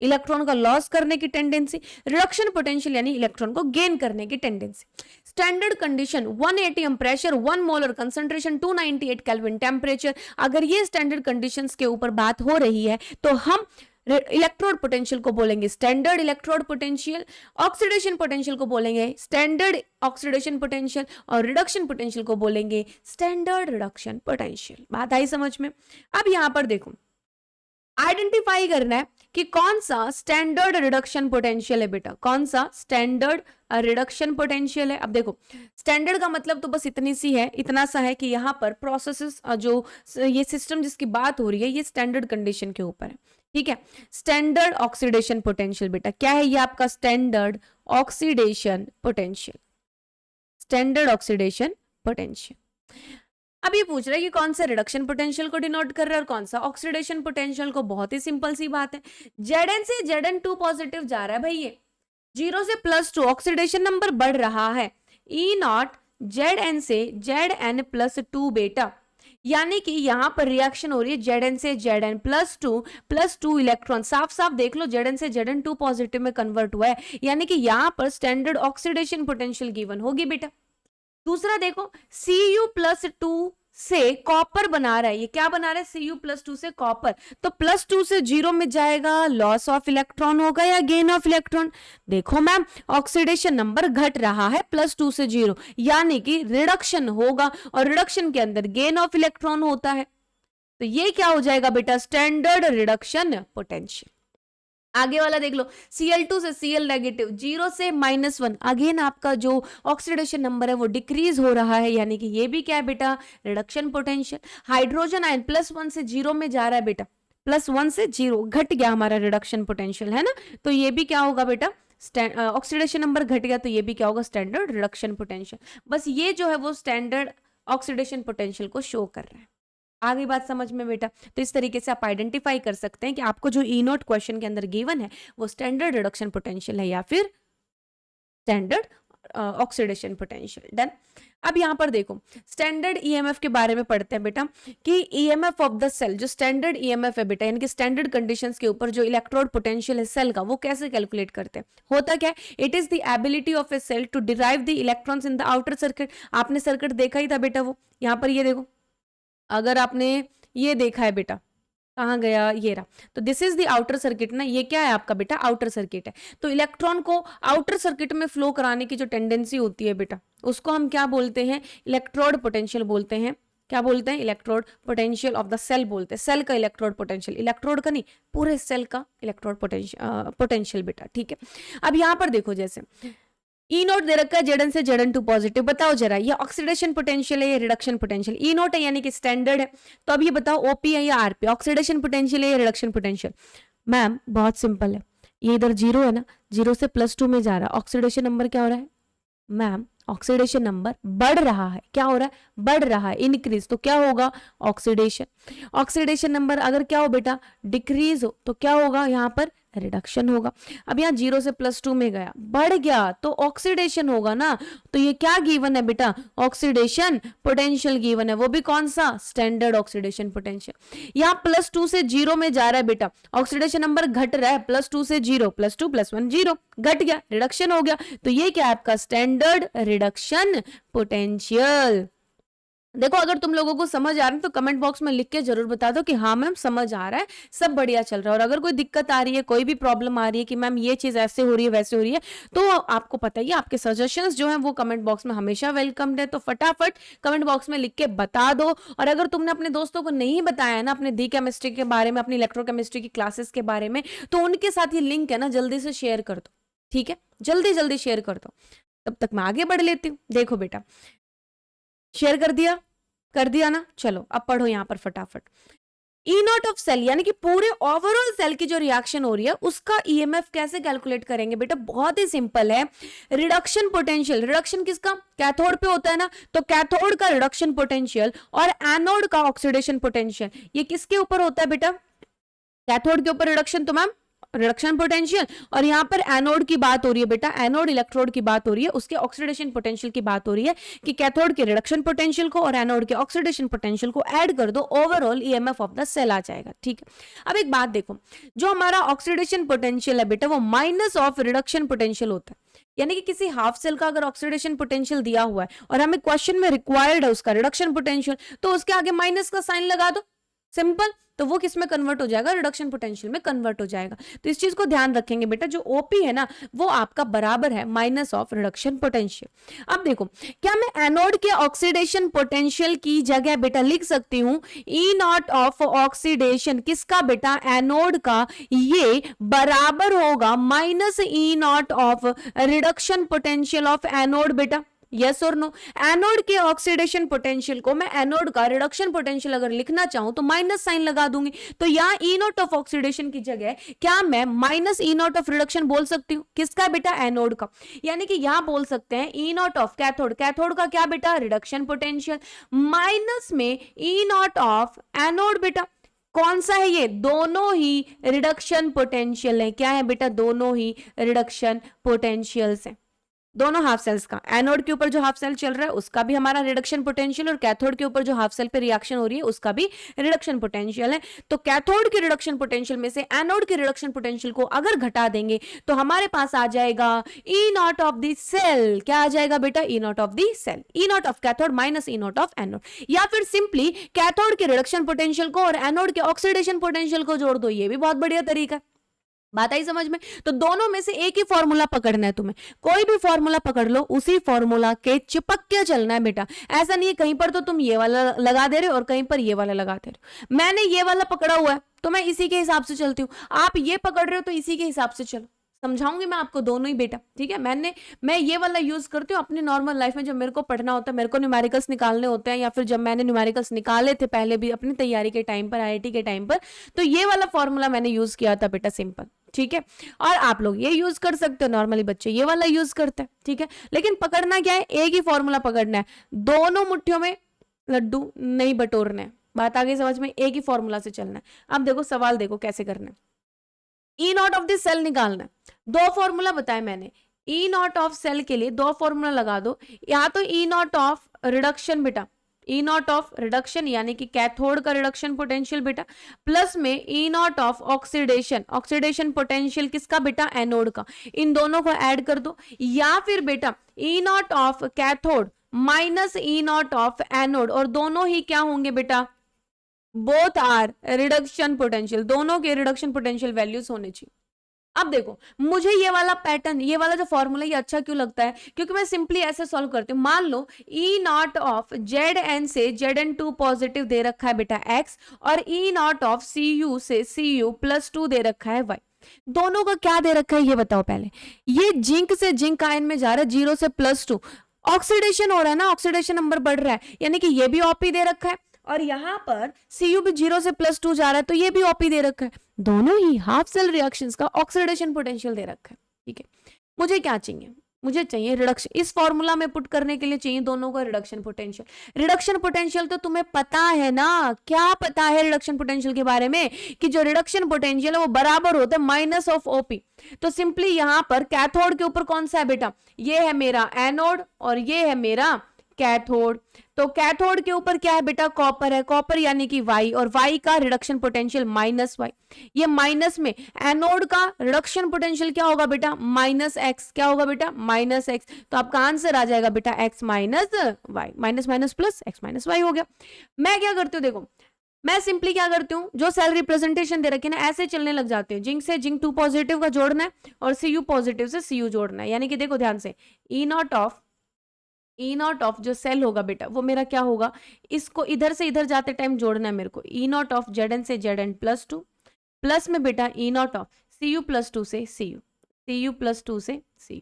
इलेक्ट्रॉन का लॉस करने की टेंडेंसी। रिडक्शन पोटेंशियल यानी इलेक्ट्रॉन को गेन करने की tendency. Standard condition 1 atm pressure, 1 molar concentration, 298 kelvin temperature. अगर ये स्टैंडर्ड कंडीशंस के ऊपर बात हो रही है तो हम इलेक्ट्रोड पोटेंशियल को बोलेंगे standard electrode potential, oxidation potential को बोलेंगे स्टैंडर्ड ऑक्सीडेशन पोटेंशियल, और रिडक्शन पोटेंशियल को बोलेंगे स्टैंडर्ड रिडक्शन पोटेंशियल। बात आई समझ में? अब यहां पर देखो आइडेंटिफाई करना है कि कौन सा स्टैंडर्ड रिडक्शन पोटेंशियल है बेटा, कौन सा स्टैंडर्ड रिडक्शन पोटेंशियल है। अब देखो स्टैंडर्ड का मतलब तो बस इतना सा है कि यहाँ पर प्रोसेसेस जो ये सिस्टम जिसकी बात हो रही है ये स्टैंडर्ड कंडीशन के ऊपर है। ठीक है, स्टैंडर्ड ऑक्सीडेशन पोटेंशियल बेटा क्या है? ये आपका standard oxidation potential, standard oxidation potential. अब ये पूछ रहा है कि कौन सा रिडक्शन पोटेंशियल को डिनोट कर रहा है और कौन सा ऑक्सीडेशन पोटेंशियल को। बहुत ही सिंपल सी बात है, Zn से Zn2 पॉजिटिव जा रहा है भाई, ये 0 से +2 ऑक्सीडेशन नंबर बढ़ रहा है। E नॉट Zn से Zn+2 बेटा, यानी कि यहां पर रिएक्शन हो रही है Zn से Zn+2 इलेक्ट्रॉन। साफ साफ देख लो Zn से Zn2 पॉजिटिव में कन्वर्ट हुआ है, यानी कि यहां पर स्टैंडर्ड ऑक्सीडेशन पोटेंशियल गिवन होगी बेटा। दूसरा देखो Cu+2 से कॉपर बना रहा है, ये क्या बना रहा है? Cu+2 से कॉपर, तो +2 से 0 में जाएगा, लॉस ऑफ इलेक्ट्रॉन होगा या गेन ऑफ इलेक्ट्रॉन? देखो मैम ऑक्सीडेशन नंबर घट रहा है +2 से 0, यानी कि रिडक्शन होगा, और रिडक्शन के अंदर गेन ऑफ इलेक्ट्रॉन होता है। तो ये क्या हो जाएगा बेटा? Standard reduction potential. आगे वाला देख लो Cl2 से Cl नेगेटिव, 0 से -1, अगेन आपका जो ऑक्सीडेशन नंबर है वो डिक्रीज हो रहा है, यानी कि ये भी क्या है बेटा? Reduction potential. हाइड्रोजन आयन +1 से 0 में जा रहा है बेटा, +1 से 0 घट गया हमारा रिडक्शन पोटेंशियल, है ना। तो ये भी क्या होगा बेटा, ऑक्सीडेशन नंबर घट गया, तो ये भी क्या होगा, स्टैंडर्ड रिडक्शन पोटेंशियल। बस ये जो है वो स्टैंडर्ड ऑक्सीडेशन पोटेंशियल को शो कर रहा है। आ गई बात समझ में बेटा। तो इस तरीके से आप आइडेंटिफाई कर सकते हैं कि आपको जो ई नोट क्वेश्चन के अंदर गिवन है वो स्टैंडर्ड रिडक्शन पोटेंशियल है या फिर स्टैंडर्ड ऑक्सीडेशन पोटेंशियल। डन। अब यहां पर देखो स्टैंडर्ड ईएमएफ के बारे में पढ़ते हैं बेटा कि ईएमएफ ऑफ द सेल, जो स्टैंडर्ड ईएमएफ है बेटा, यानी कि स्टैंडर्ड कंडीशंस के ऊपर जो इलेक्ट्रोड पोटेंशियल है सेल का, वो कैसे कैलकुलेट करते हैं। होता क्या है, it is the ability of a cell to derive the electrons in the outer circuit. आपने सर्किट देखा ही था बेटा, वो यहाँ पर ये देखो, अगर आपने ये देखा है बेटा, कहाँ गया, ये रहा, तो this is the outer circuit ना, ये क्या है आपका बेटा, आउटर सर्किट है। तो इलेक्ट्रॉन को आउटर सर्किट में फ्लो कराने की जो टेंडेंसी होती है बेटा, उसको हम क्या बोलते हैं, इलेक्ट्रोड पोटेंशियल बोलते हैं। क्या बोलते हैं, electrode potential of the cell बोलते हैं। सेल का इलेक्ट्रोड पोटेंशियल, इलेक्ट्रोड का नहीं, पूरे सेल का इलेक्ट्रोड पोटेंशियल बेटा, ठीक है। अब यहाँ पर देखो, जैसे ई नोट दे रखा है Zn से Zn2 पॉजिटिव, बताओ जरा ये ऑक्सीडेशन पोटेंशियल है या रिडक्शन पोटेंशियल। ई नोट है यानी कि स्टैंडर्ड है, तो अब ये बताओ ओपी है या आरपी, ऑक्सीडेशन पोटेंशियल है या रिडक्शन पोटेंशियल। मैम बहुत सिंपल है, ये इधर 0 है ना, 0 से +2 में जा रहा है, ऑक्सीडेशन नंबर क्या हो रहा है मैम, ऑक्सीडेशन नंबर बढ़ रहा है। क्या हो रहा है, बढ़ रहा है, इंक्रीज, तो क्या होगा ऑक्सीडेशन। ऑक्सीडेशन नंबर अगर क्या हो बेटा, डिक्रीज हो, तो क्या होगा यहाँ पर रिडक्शन होगा। अब यहाँ 0 से +2 में गया, बढ़ गया, तो ऑक्सीडेशन होगा ना। तो ये क्या गिवन है बेटा, ऑक्सीडेशन पोटेंशियल गिवन है, वो भी कौन सा, स्टैंडर्ड ऑक्सीडेशन पोटेंशियल। यहाँ +2 से 0 में जा रहा है बेटा, ऑक्सीडेशन नंबर घट रहा है, +2 से 0, +2 +1 0, घट गया, रिडक्शन हो गया, तो ये क्या है आपका स्टैंडर्ड रिडक्शन पोटेंशियल। देखो अगर तुम लोगों को समझ आ रहा है तो कमेंट बॉक्स में लिख के जरूर बता दो कि हाँ मैम समझ आ रहा है, सब बढ़िया चल रहा है। और अगर कोई दिक्कत आ रही है, कोई भी प्रॉब्लम आ रही है कि मैम ये चीज ऐसे हो रही है वैसे हो रही है, तो आपको पता ही है आपके सजेशंस जो हैं वो कमेंट बॉक्स में हमेशा वेलकम्ड है। तो फटाफट कमेंट बॉक्स में लिख के बता दो। और अगर तुमने अपने दोस्तों को नहीं बताया ना अपने डी केमिस्ट्री के बारे में, अपनी इलेक्ट्रोकेमिस्ट्री की क्लासेस के बारे में, तो उनके साथ ये लिंक है ना जल्दी से शेयर कर दो, ठीक है, जल्दी जल्दी शेयर कर दो। तब तक मैं आगे बढ़ लेती हूँ। देखो बेटा शेयर कर दिया ना, चलो अब पढ़ो यहाँ पर फटाफट। ई नॉट ऑफ सेल यानी कि पूरे ओवरऑल सेल की जो रिएक्शन हो रही है उसका ईएमएफ कैसे कैलकुलेट करेंगे बेटा, बहुत ही सिंपल है। रिडक्शन पोटेंशियल, रिडक्शन किसका, कैथोड पे होता है ना, तो कैथोड का रिडक्शन पोटेंशियल और एनोड का ऑक्सीडेशन पोटेंशियल, ये किसके ऊपर होता है बेटा, कैथोड के ऊपर रिडक्शन, तो मैम रिडक्शन पोटेंशियल। और यहाँ पर एनोड की बात हो रही है बेटा, एनोड इलेक्ट्रोड की बात हो रही है, उसके ऑक्सीडेशन पोटेंशियल की बात हो रही है कि कैथोड के रिडक्शन पोटेंशियल को और एनोड के ऑक्सीडेशन पोटेंशियल को ऐड कर दो, overall EMF of the cell आ जाएगा, ठीक है। अब एक बात देखो, जो हमारा ऑक्सीडेशन पोटेंशियल है बेटा वो माइनस ऑफ रिडक्शन पोटेंशियल होता है। यानी कि किसी हाफ सेल का अगर ऑक्सीडेशन पोटेंशियल दिया हुआ है और हमें क्वेश्चन में रिक्वायर्ड है उसका रिडक्शन पोटेंशियल, तो उसके आगे माइनस का साइन लगा दो, सिंपल, तो वो किस में कन्वर्ट हो जाएगा, रिडक्शन पोटेंशियल में कन्वर्ट हो जाएगा। तो इस चीज को ध्यान रखेंगे बेटा, जो ओपी है ना वो आपका बराबर है माइनस ऑफ रिडक्शन पोटेंशियल। अब देखो क्या मैं एनोड के ऑक्सीडेशन पोटेंशियल की जगह बेटा लिख सकती हूं ई नॉट ऑफ ऑक्सीडेशन किसका बेटा, एनोड का, ये बराबर होगा minus E naught of reduction potential of anode बेटा, यस और नो। एनोड के ऑक्सीडेशन पोटेंशियल को मैं एनोड का रिडक्शन पोटेंशियल अगर लिखना चाहूं तो माइनस साइन लगा दूंगी, तो यहां ई नॉट ऑफ ऑक्सीडेशन की जगह क्या मैं minus E naught of reduction बोल सकती हूं, किसका बेटा, एनोड का। यानी कि यहां बोल सकते हैं ई नॉट ऑफ कैथोड, कैथोड का क्या बेटा, रिडक्शन पोटेंशियल, माइनस में ई नॉट ऑफ एनोड बेटा, कौन सा है ये, दोनों ही रिडक्शन पोटेंशियल है। क्या है बेटा, दोनों ही रिडक्शन पोटेंशियल्स है, दोनों हाफ सेल्स का। एनोड के ऊपर जो हाफ सेल चल रहा है उसका भी हमारा रिडक्शन पोटेंशियल और कैथोड के ऊपर जो हाफ सेल पे रिएक्शन हो रही है उसका भी रिडक्शन पोटेंशियल है। तो कैथोड के रिडक्शन पोटेंशियल में से एनोड के रिडक्शन पोटेंशियल को अगर घटा देंगे तो हमारे पास आ जाएगा E naught of the cell, क्या आ जाएगा बेटा, E naught of the cell, E naught of cathode minus E naught of anode. या फिर सिंपली कैथोड के रिडक्शन पोटेंशियल को और एनोड के ऑक्सीडेशन पोटेंशियल को जोड़ दो, ये भी बहुत बढ़िया तरीका है। बात आई समझ में। तो दोनों में से एक ही फॉर्मूला पकड़ना है तुम्हें, कोई भी फॉर्मूला पकड़ लो, उसी फॉर्मूला के चिपक के चलना है बेटा। ऐसा नहीं है कहीं पर तो तुम ये वाला लगा दे रहे हो और कहीं पर ये वाला लगा दे रहे हो। मैंने ये वाला पकड़ा हुआ है तो मैं इसी के हिसाब से चलती हूँ, आप ये पकड़ रहे हो तो इसी के हिसाब से चलो, समझाऊंगी मैं आपको दोनों ही बेटा, ठीक है। मैं ये वाला यूज करती हूँ अपनी नॉर्मल लाइफ में, जब मेरे को पढ़ना होता है, मेरे को न्यूमेरिकल्स निकालने होते हैं, या फिर जब मैंने न्यूमेरिकल्स निकाले थे पहले भी अपनी तैयारी के टाइम पर, आईआईटी के टाइम पर, तो ये वाला फॉर्मूला मैंने यूज किया था बेटा, सिंपल, ठीक है। और आप लोग ये यूज कर सकते हो, नॉर्मली बच्चे ये वाला यूज करते हैं, ठीक है। लेकिन पकड़ना क्या है, एक ही फॉर्मूला पकड़ना है, दोनों मुट्ठियों में लड्डू नहीं बटोरने हैं। बात आगे समझ में, एक ही फॉर्मूला से चलना है। अब देखो सवाल, देखो कैसे करना है। E naught of this cell निकालना है, दो फॉर्मूला बताए मैंने। ई नॉट ऑफ सेल के लिए दो फॉर्मूला लगा दो, या तो ई नॉट ऑफ रिडक्शन बेटा, ई नॉट ऑफ रिडक्शन यानी कि कैथोड का रिडक्शन पोटेंशियल बेटा, प्लस में E naught of oxidation, oxidation potential किसका बेटा, एनोड का, इन दोनों को ऐड कर दो। या फिर बेटा E naught of cathode minus E naught of anode, और दोनों ही क्या होंगे बेटा, बोथ आर रिडक्शन पोटेंशियल, दोनों के रिडक्शन पोटेंशियल वैल्यूज होने चाहिए। अब देखो मुझे ये वाला पैटर्न, ये वाला जो फॉर्मूला, ये अच्छा क्यों लगता है, क्योंकि मैं सिंपली ऐसे सॉल्व करती हूँ। मान लो ई नॉट ऑफ जेड एन से जेड एन टू पॉजिटिव दे रखा है बेटा एक्स, और ई नॉट ऑफ सी यू से सी यू प्लस टू दे रखा है वाई। दोनों का क्या दे रखा है ये बताओ पहले। ये जिंक से जिंक आयन में जा रहा है, 0 से +2, ऑक्सीडेशन हो रहा है ना, ऑक्सीडेशन नंबर बढ़ रहा है, यानी कि ये भी ओपी दे रखा है, और यहां पर Cu भी 0 से +2 जा रहा है, तो ये भी ओपी दे रखा है। दोनों ही हाफ सेल रिएक्शंस का ऑक्सीडेशन पोटेंशियल दे रखा है, ठीक है। मुझे क्या चाहिए, मुझे चाहिए रिडक्शन, इस फॉर्मूला में पुट करने के लिए चाहिए दोनों का रिडक्शन पोटेंशियल। रिडक्शन पोटेंशियल तो तुम्हें पता है ना, क्या पता है रिडक्शन पोटेंशियल के बारे में, कि जो रिडक्शन पोटेंशियल है वो बराबर होता है माइनस ऑफ ओपी। तो सिंपली यहां पर कैथोड के ऊपर कौन सा है बेटा, ये है मेरा एनोड और ये है मेरा कैथोड। तो कैथोड के ऊपर क्या है बेटा, कॉपर है, कॉपर यानी कि वाई, और वाई का रिडक्शन पोटेंशियल माइनस वाई। ये माइनस में एनोड का रिडक्शन पोटेंशियल क्या होगा बेटा, माइनस एक्स, क्या होगा बेटा, माइनस एक्स। तो आपका आंसर आ जाएगा बेटा X minus Y, minus minus plus X minus Y हो गया। मैं क्या करती हूँ देखो, मैं सिंपली क्या करती हूँ, जो सेल रिप्रेजेंटेशन दे रखे ना ऐसे चलने लग जाते हैं। जिंक से जिंक 2 पॉजिटिव का जोड़ना है और Cu पॉजिटिव से Cu जोड़ना है, यानी कि देखो ध्यान से, ई नॉट ऑफ जो सेल होगा बेटा वो मेरा क्या होगा, इसको इधर से इधर जाते टाइम जोड़ना है मेरे को। ई नॉट ऑफ जेड एन से जेड एन +2, प्लस में बेटा ई नॉट ऑफ Cu +2 से Cu +2 से Cu।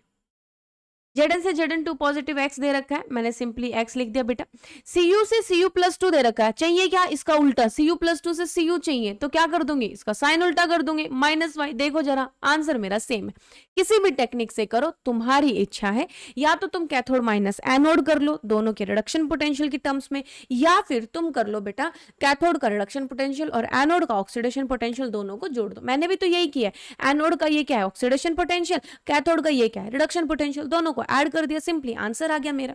जेडन से जेडन 2 पॉजिटिव एक्स दे रखा है, मैंने सिंपली एक्स लिख दिया बेटा। Cu से Cu +2 दे रखा है, चाहिए क्या, इसका उल्टा, Cu +2 से Cu चाहिए, तो क्या कर दूंगी, इसका साइन उल्टा कर दूंगी, माइनस वाई। देखो जरा आंसर मेरा सेम है, किसी भी टेक्निक से करो, तुम्हारी इच्छा है। या तो तुम कैथोड माइनस एनोड कर लो दोनों के रिडक्शन पोटेंशियल की टर्म्स में, या फिर तुम कर लो बेटा कैथोड का रिडक्शन पोटेंशियल और एनोड का ऑक्सीडेशन पोटेंशियल, दोनों को जोड़ दो। मैंने भी तो यही किया है, एनोड का ये क्या है, ऑक्सीडेशन पोटेंशियल, कैथोड का ये क्या है, रिडक्शन पोटेंशियल, दोनों को ऐड कर दिया, सिंपली आंसर आ गया मेरा।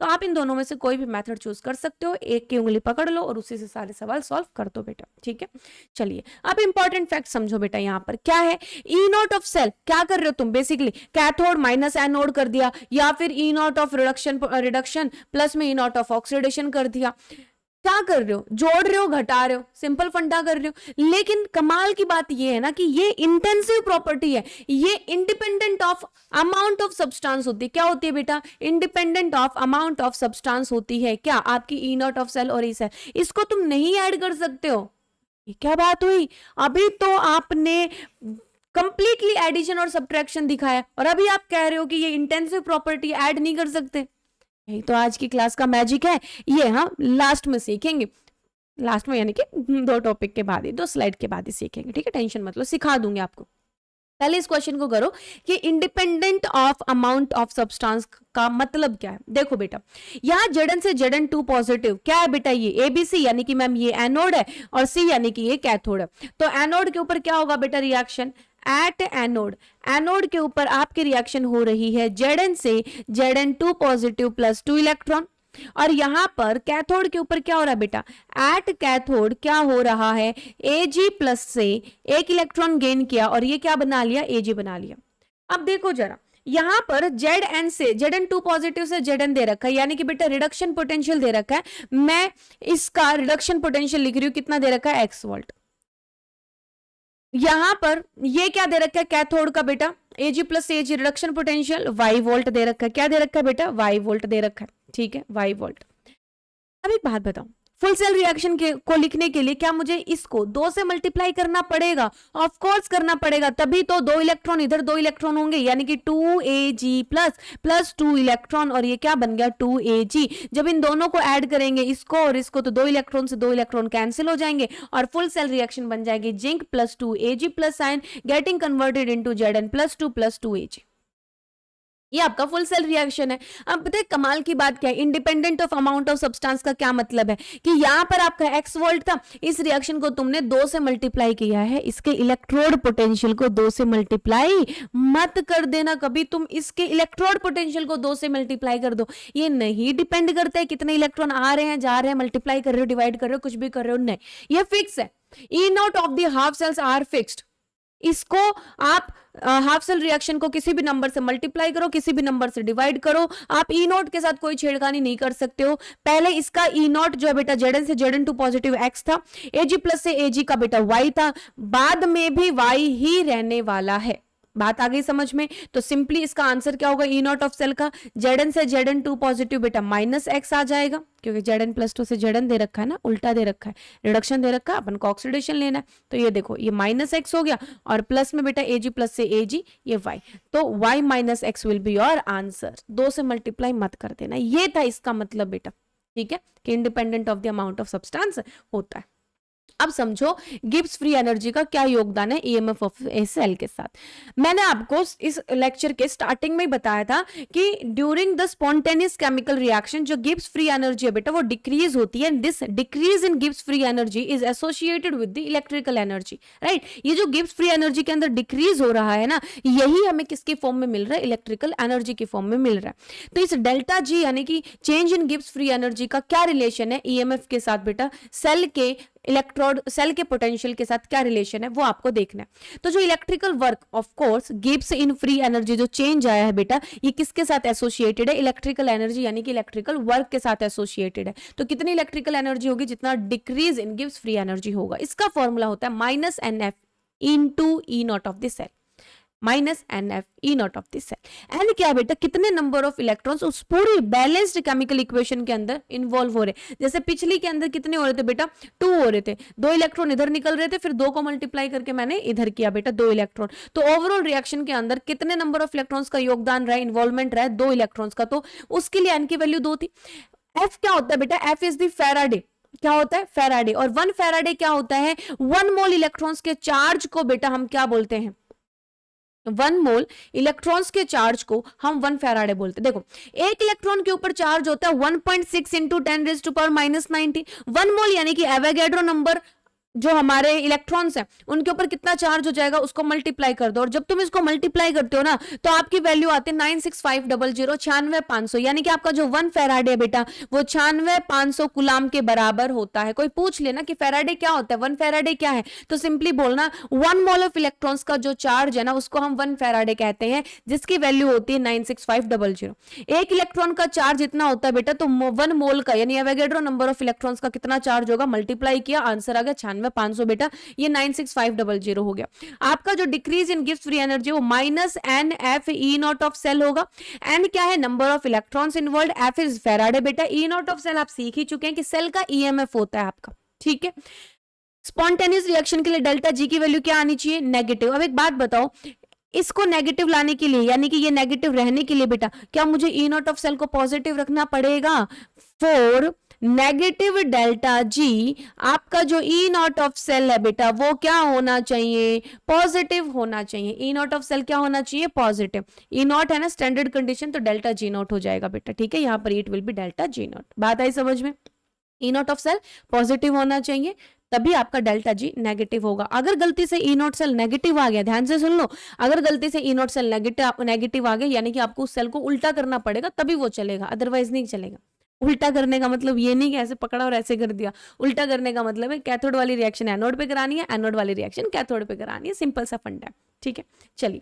तो आप इन दोनों में से कोई भी मेथड चूज कर सकते हो, एक की उंगली पकड़ लो और उसी से सारे सवाल सॉल्व कर दो बेटा, ठीक है। चलिए अब इंपॉर्टेंट फैक्ट समझो बेटा, यहाँ पर क्या है, ई नॉट ऑफ सेल, क्या कर रहे हो तुम, बेसिकली कैथोड माइनस एनोड कर दिया, या फिर ई नॉट ऑफ रिडक्शन प्लस में ई नॉट ऑफ ऑक्सीडेशन कर दिया। क्या कर रहे हो, जोड़ रहे हो, घटा रहे हो, सिंपल फंडा कर रहे हो। लेकिन कमाल की बात ये है ना कि ये इंटेंसिव प्रॉपर्टी है, ये independent of amount of substance होती है। क्या होती है बेटा, independent of amount of substance होती है, क्या आपकी ई नॉट ऑफ सेल और ई सेल, इसको तुम नहीं ऐड कर सकते हो। ये क्या बात हुई, अभी तो आपने कंप्लीटली एडिशन और सब्ट्रैक्शन दिखाया और अभी आप कह रहे हो कि ये इंटेंसिव प्रॉपर्टी ऐड नहीं कर सकते। यही तो आज की क्लास का मैजिक है, ये हम लास्ट में सीखेंगे, लास्ट में यानी कि 2 टॉपिक के बाद ही, 2 स्लाइड के बाद ही सीखेंगे, ठीक है, टेंशन मत लो, सिखा दूंगी आपको। पहले इस क्वेश्चन को करो कि independent of amount of substance का मतलब क्या है। देखो बेटा यहाँ जेडन से जेडन 2 पॉजिटिव क्या है बेटा, ये एबीसी यानी कि मैम ये एनोड है और सी यानी कि ये कैथोड है। तो एनोड के ऊपर क्या होगा बेटा, रिएक्शन एट एनोड, एनोड के ऊपर आपकी रिएक्शन हो रही है जेडन से जेडन 2 पॉजिटिव +2 इलेक्ट्रॉन, और यहां पर कैथोड के ऊपर क्या हो रहा है बेटा, एट कैथोड क्या हो रहा है, Ag+ से 1 इलेक्ट्रॉन गेन किया और ये क्या बना लिया, Ag बना लिया। अब देखो जरा यहां पर Zn से Zn2 पॉजिटिव से Zn दे रखा है, यानी कि बेटा रिडक्शन पोटेंशियल दे रखा है, मैं इसका रिडक्शन पोटेंशियल लिख रही हूं, कितना दे रखा है, x वोल्ट। यहां पर ये क्या दे रखा है, कैथोड का बेटा Ag + Ag reduction potential y volt दे रखा है, क्या दे रखा है बेटा, y वोल्ट दे रखा है, ठीक है, y वोल्ट। अब एक बात बताओ, फुल सेल रिएक्शन को लिखने के लिए क्या मुझे इसको 2 से मल्टीप्लाई करना पड़ेगा? ऑफ कोर्स करना पड़ेगा, तभी तो 2 इलेक्ट्रॉन इधर 2 इलेक्ट्रॉन होंगे, यानी कि 2Ag प्लस 2 इलेक्ट्रॉन, और ये क्या बन गया 2Ag। जब इन दोनों को ऐड करेंगे, इसको और इसको, तो 2 इलेक्ट्रॉन से 2 इलेक्ट्रॉन कैंसिल हो जाएंगे और फुल सेल रिएक्शन बन जाएगी zinc plus 2Ag plus sign getting converted into Zn plus 2 Ag। ये आपका फुल सेल रिएक्शन है। अब बताइए कमाल की बात क्या है, independent of amount of substance का क्या मतलब है कि यहां पर आपका x वोल्ट था, इस रिएक्शन को तुमने 2 से मल्टीप्लाई किया है, इसके इलेक्ट्रोड पोटेंशियल को 2 से मल्टीप्लाई मत कर देना कभी, तुम इसके इलेक्ट्रोड पोटेंशियल को 2 से मल्टीप्लाई कर दो। ये नहीं डिपेंड करता है कितने इलेक्ट्रॉन आ रहे हैं जा रहे हैं, मल्टीप्लाई कर रहे हो डिवाइड कर रहे हो कुछ भी कर रहे हो, नहीं, ये फिक्स है। E naught of the half cells are fixed. इसको आप हाफ सेल रिएक्शन को किसी भी नंबर से मल्टीप्लाई करो, किसी भी नंबर से डिवाइड करो, आप ई नॉट के साथ कोई छेड़खानी नहीं कर सकते हो। पहले इसका ई नॉट जो है बेटा Zn से Zn2 पॉजिटिव x था, Ag प्लस से Ag का बेटा y था, बाद में भी y ही रहने वाला है। बात आ गई समझ में? तो सिंपली इसका आंसर क्या होगा ई नॉट ऑफ सेल का, Zn से Zn2 पॉजिटिव बेटा माइनस x आ जाएगा, क्योंकि Zn प्लस 2 से Zn दे रखा है ना, उल्टा दे रखा है, रिडक्शन दे रखा है, अपन को ऑक्सीडेशन लेना है, तो ये देखो ये माइनस x हो गया और प्लस में बेटा Ag प्लस से Ag ये y, तो y minus x will be your answer. 2 से मल्टीप्लाई मत कर देना, ये था इसका मतलब बेटा, ठीक है, कि independent of the amount of substance होता है। अब समझो गिब्स फ्री एनर्जी का क्या योगदान है ईएमएफ ऑफ ए सेल के साथ। मैंने आपको इस लेक्चर के स्टार्टिंग में ही बताया था कि during the spontaneous chemical reaction जो गिब्स फ्री एनर्जी है बेटा वो डिक्रीज होती है, this decrease in Gibbs free energy is associated with the electrical energy, right. ये जो गिब्स फ्री एनर्जी के अंदर डिक्रीज हो रहा है ना, यही हमें किसके फॉर्म में मिल रहा है, इलेक्ट्रिकल एनर्जी के फॉर्म में मिल रहा है। तो इस डेल्टा जी यानी कि change in Gibbs free energy का क्या रिलेशन है ईएमएफ के साथ बेटा, सेल के इलेक्ट्रोड सेल के पोटेंशियल के साथ क्या रिलेशन है वो आपको देखना है। तो जो electrical work of course Gibbs in free energy जो चेंज आया है बेटा, ये किसके साथ एसोसिएटेड है, इलेक्ट्रिकल एनर्जी यानी कि इलेक्ट्रिकल वर्क के साथ एसोसिएटेड है। तो कितनी इलेक्ट्रिकल एनर्जी होगी, जितना decrease in Gibbs free energy होगा। इसका फॉर्मूला होता है minus NF into E naught of the cell, minus NF E naught of the cell. N क्या बेटा, कितने नंबर ऑफ इलेक्ट्रॉन्स उस पूरी बैलेंस्ड केमिकल इक्वेशन के अंदर इन्वॉल्व हो रहे। जैसे पिछली के अंदर कितने हो रहे थे बेटा, 2 हो रहे थे, 2 इलेक्ट्रॉन इधर निकल रहे थे, फिर 2 को मल्टीप्लाई करके मैंने इधर किया बेटा 2 इलेक्ट्रॉन। तो ओवरऑल रिएक्शन के अंदर कितने नंबर ऑफ इलेक्ट्रॉन्स का योगदान रहा, इन्वॉल्वमेंट रहा 2 इलेक्ट्रॉन्स का, तो उसके लिए एन की वैल्यू 2 थी। एफ क्या होता है बेटा, एफ इज द फैराडे, क्या होता है फैराडे, और 1 फैराडे क्या होता है, 1 मोल इलेक्ट्रॉन्स के चार्ज को बेटा हम क्या बोलते हैं, 1 मोल इलेक्ट्रॉन्स के चार्ज को हम 1 फैराडे बोलते हैं। देखो एक इलेक्ट्रॉन के ऊपर चार्ज होता है 1.6 इंटू 10⁻⁻⁹। 1 मोल यानी कि एवोगैड्रो नंबर जो हमारे इलेक्ट्रॉन्स हैं उनके ऊपर कितना चार्ज हो जाएगा उसको मल्टीप्लाई कर दो, और जब तुम इसको मल्टीप्लाई करते हो ना तो आपकी वैल्यू आती है 96500, 96500, यानी कि आपका जो 1 फैराडे है बेटा वो 96500 कुलाम के बराबर होता है। कोई पूछ लेना कि फैराडे क्या होता है, 1 फैराडे क्या है, तो सिंपली बोलना 1 मोल ऑफ इलेक्ट्रॉन्स का जो चार्ज है ना उसको हम 1 फैराडे कहते हैं, जिसकी वैल्यू होती है 96500। एक इलेक्ट्रॉन का चार्ज इतना होता है बेटा, तो 1 मोल का यानी एवोगैड्रो नंबर ऑफ इलेक्ट्रॉन्स का कितना चार्ज होगा, मल्टीप्लाई किया, आंसर आ गया 96500 बेटा, ये 96500 हो गया। आपका जो decrease in Gibbs free energy वो minus NF E naught of cell होगा। एन क्या है, number of electrons involve, F is Faraday बेटा, ई नॉट ऑफ सेल आप सीख ही चुके हैं कि सेल का ईएमएफ होता है आपका, ठीक है। स्पॉन्टेनियस रिएक्शन के लिए डेल्टा जी की वैल्यू क्या आनी चाहिए, नेगेटिव। अब एक बात बताओ, इसको नेगेटिव लाने के लिए यानी कि ये नेगेटिव रहने के लिए बेटा क्या मुझे ई नॉट ऑफ सेल को पॉजिटिव रखना पड़ेगा। फॉर नेगेटिव डेल्टा जी आपका जो ई नॉट ऑफ सेल है बेटा वो क्या होना चाहिए, पॉजिटिव होना चाहिए। ई नॉट ऑफ सेल क्या होना चाहिए, पॉजिटिव। ई नॉट है ना स्टैंडर्ड कंडीशन, तो डेल्टा जी नॉट हो जाएगा बेटा, ठीक है। यहाँ पर it will be delta G not. बात आई समझ में, E naught of cell positive होना चाहिए तभी आपका डेल्टा जी नेगेटिव होगा। अगर गलती से ई नॉट सेल नेगेटिव आ गया, ध्यान से सुन लो, अगर गलती से ई नॉट सेल नेगेटिव आ गया यानी कि आपको उस सेल को उल्टा करना पड़ेगा तभी वो चलेगा, अदरवाइज नहीं चलेगा। उल्टा करने का मतलब ये नहीं कि ऐसे पकड़ा और ऐसे कर दिया, उल्टा करने का मतलब है कैथोड वाली रिएक्शन एनोड पे करानी है, एनोड वाली रिएक्शन कैथोड पे करानी है, सिंपल सा फंडा है, ठीक है। चलिए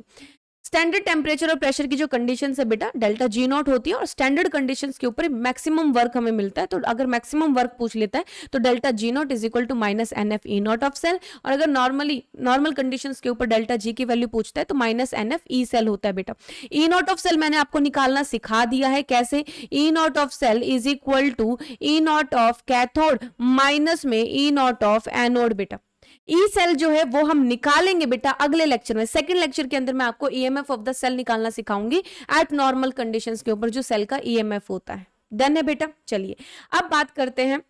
स्टैंडर्ड टेम्परेचर और प्रेशर की जो कंडीशन है बेटा डेल्टा जी नॉट होती है और स्टैंडर्ड कंडीशंस के ऊपर मैक्सिमम वर्क हमें मिलता है। तो अगर मैक्सिमम वर्क पूछ लेता है तो delta G naught is equal to minus n F E naught of cell, और अगर नॉर्मल कंडीशंस के ऊपर डेल्टा जी की वैल्यू पूछता है तो minus n F E cell होता है बेटा। ई नॉट ऑफ सेल मैंने आपको निकालना सिखा दिया है कैसे, E naught of cell is equal to E naught of cathode minus में ई नॉट ऑफ एनोड बेटा। ई सेल जो है वो हम निकालेंगे बेटा अगले लेक्चर में, सेकंड लेक्चर के अंदर मैं आपको ईएमएफ ऑफ द सेल निकालना सिखाऊंगी एट नॉर्मल कंडीशंस के ऊपर जो सेल का ईएमएफ होता है। डन है बेटा। चलिए अब बात करते हैं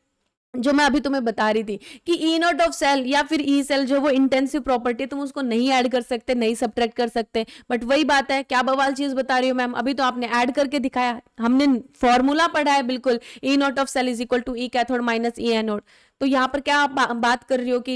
जो मैं अभी तुम्हें बता रही थी कि ई नॉट ऑफ सेल या फिर ई सेल जो वो इंटेंसिव प्रॉपर्टी, तुम उसको नहीं ऐड कर सकते, नहीं सब्ट्रैक्ट कर सकते, बट वही बात है, क्या बवाल चीज बता रही हो मैम, अभी तो आपने ऐड करके दिखाया, हमने फॉर्मूला पढ़ा है बिल्कुल, E naught of cell is equal to E cathode minus E anode. तो यहाँ पर क्या बात कर रही हो कि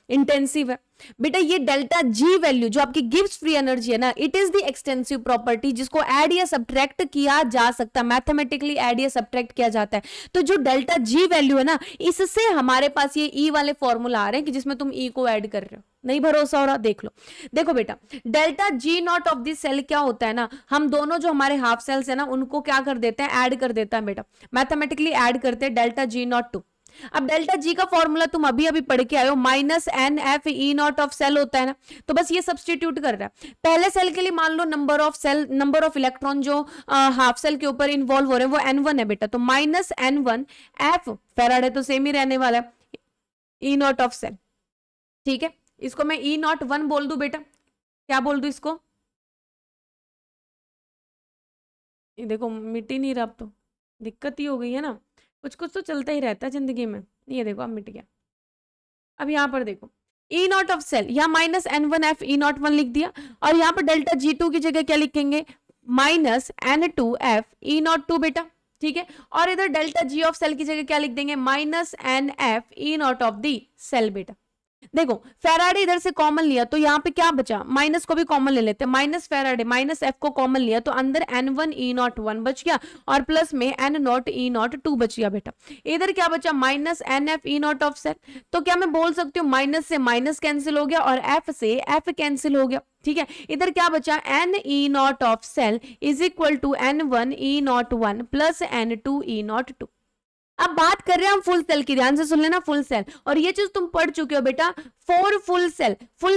इंटेंसिव है बेटा, ये डेल्टा जी वैल्यू जो आपकी गिब्स फ्री एनर्जी है ना, it is the extensive property जिसको ऐड या सब्ट्रैक्ट किया जा सकता है, मैथमेटिकली ऐड या सब्ट्रैक्ट किया जाता है। तो जो डेल्टा जी वैल्यू है ना, इससे हमारे पास ये ई वाले फॉर्मूला आ रहे हैं कि जिसमें तुम ई को ऐड कर रहे हो। नहीं भरोसा हो रहा, देख लो। देखो बेटा delta G naught of this cell क्या होता है ना, हम दोनों जो हमारे हाफ सेल्स है ना उनको क्या कर देते हैं, ऐड कर देता है बेटा, मैथमेटिकली ऐड करते हैं डेल्टा जी नॉट टू। अब डेल्टा जी का फॉर्मूला तुम अभी अभी पढ़ के आए हो, minus n F E naught of cell होता है ना, तो बस ये सब्सटीट्यूट कर रहा है। पहले सेल के लिए मान लो number of cell, number of electron जो हाफ सेल के ऊपर इन्वॉल्व हो रहे हैं वो n1 है बेटा, तो माइनस n1 एफ फेराडे तो सेम ही रहने वाला है, ई नॉट ऑफ सेल। ठीक है, इसको मैं ई नॉट वन बोल दूं बेटा, क्या बोल दूं इसको, ये देखो मिट ही नहीं रहा, अब तो दिक्कत ही हो गई है ना, कुछ कुछ तो चलता ही रहता है जिंदगी में। ये देखो अब मिट गया। अब यहाँ पर देखो ई नॉट ऑफ सेल, यहाँ minus n one F E naught one लिख दिया, और यहाँ पर डेल्टा जी टू की जगह क्या लिखेंगे, minus n two F E naught two बेटा। ठीक है, और इधर डेल्टा जी ऑफ सेल की जगह क्या लिख देंगे, minus n F E naught of the cell बेटा। देखो फेराडे इधर से कॉमन लिया तो यहाँ पे क्या बचा, माइनस को भी कॉमन ले लेते हैं, माइनस फेराडे माइनस एफ को कॉमन लिया तो अंदर n one E naught one बच गया और प्लस में n naught E naught two बच गया बेटा। इधर क्या बचा, minus n F E naught of cell, तो क्या मैं बोल सकती हूँ माइनस से माइनस कैंसिल हो गया और एफ से एफ कैंसिल हो गया। ठीक है, इधर क्या बचा, n E naught of cell is equal to n one E naught one plus n two E naught two. अब बात कर रहे हैं हम फुल सेल की, ध्यान से सुन लेना, फुल सेल, और ये चीज तुम पढ़ चुके हो बेटा, फॉर फुल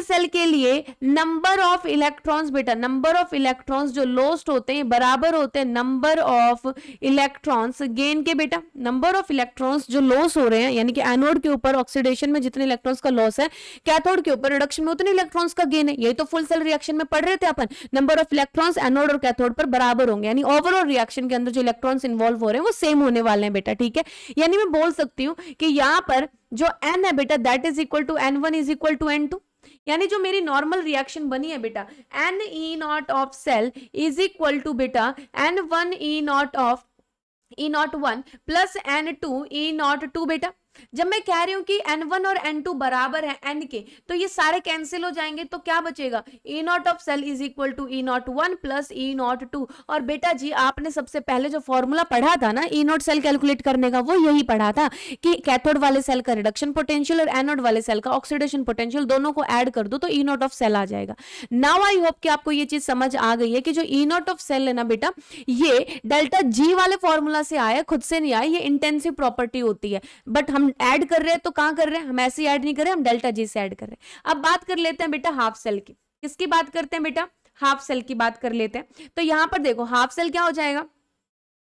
सेल के लिए नंबर ऑफ इलेक्ट्रॉन्स बेटा, नंबर ऑफ इलेक्ट्रॉन्स जो लॉस्ट होते हैं बराबर होते हैं नंबर ऑफ इलेक्ट्रॉन्स गेन के बेटा। नंबर ऑफ इलेक्ट्रॉन्स जो लॉस हो रहे हैं, यानी कि एनोड के ऊपर ऑक्सीडेशन में जितने इलेक्ट्रॉन्स का लॉस है, कैथोड के ऊपर रिडक्शन में उतने इलेक्ट्रॉन्स का गेन है। यही तो फुल सेल रिएक्शन में पढ़ रहे थे अपन, नंबर ऑफ इलेक्ट्रॉन्स एनोड और कैथोड पर बराबर होंगे, यानी ओवरऑल रिएक्शन के अंदर जो इलेक्ट्रॉन्स इन्वॉल्व हो रहे हैं वो सेम होने वाले हैं बेटा। ठीक है, यानी मैं बोल सकती हूं कि यहां पर जो n है बेटा that is equal to n1 is equal to n2, यानी जो मेरी नॉर्मल रिएक्शन बनी है बेटा, n E naught of cell is equal to बेटा n1 E naught of E naught one plus n2 E naught two बेटा। जब मैं कह रही हूं कि n1 और n2 बराबर है n के, तो ये सारे कैंसिल हो जाएंगे, तो क्या बचेगा, E naught of cell is equal to E naught one plus E naught two. और बेटा जी आपने सबसे पहले जो फॉर्मूला पढ़ा था ना ई नॉट सेल कैलकुलेट करने का, वो यही पढ़ा था कि कैथोड वाले सेल का रिडक्शन पोटेंशियल और एनोड वाले सेल का ऑक्सीडेशन पोटेंशियल दोनों को ऐड कर दो तो ई नॉट ऑफ सेल आ जाएगा। नाउ आई होप कि आपको ये चीज समझ आ गई है कि जो ई नॉट ऑफ सेल है ना बेटा, ये डेल्टा जी वाले फॉर्मूला से आया, खुद से नहीं आया, ये इंटेंसिव प्रॉपर्टी होती है, बट हम ऐड कर रहे हैं तो कहां कर रहे हैं, हम ऐसे ही ऐड नहीं कर रहे, हम डेल्टा जी से ऐड कर रहे हैं। अब बात कर लेते हैं बेटा हाफ सेल की, किसकी बात करते हैं बेटा, हाफ सेल की बात कर लेते हैं। तो यहां पर देखो हाफ सेल क्या हो जाएगा,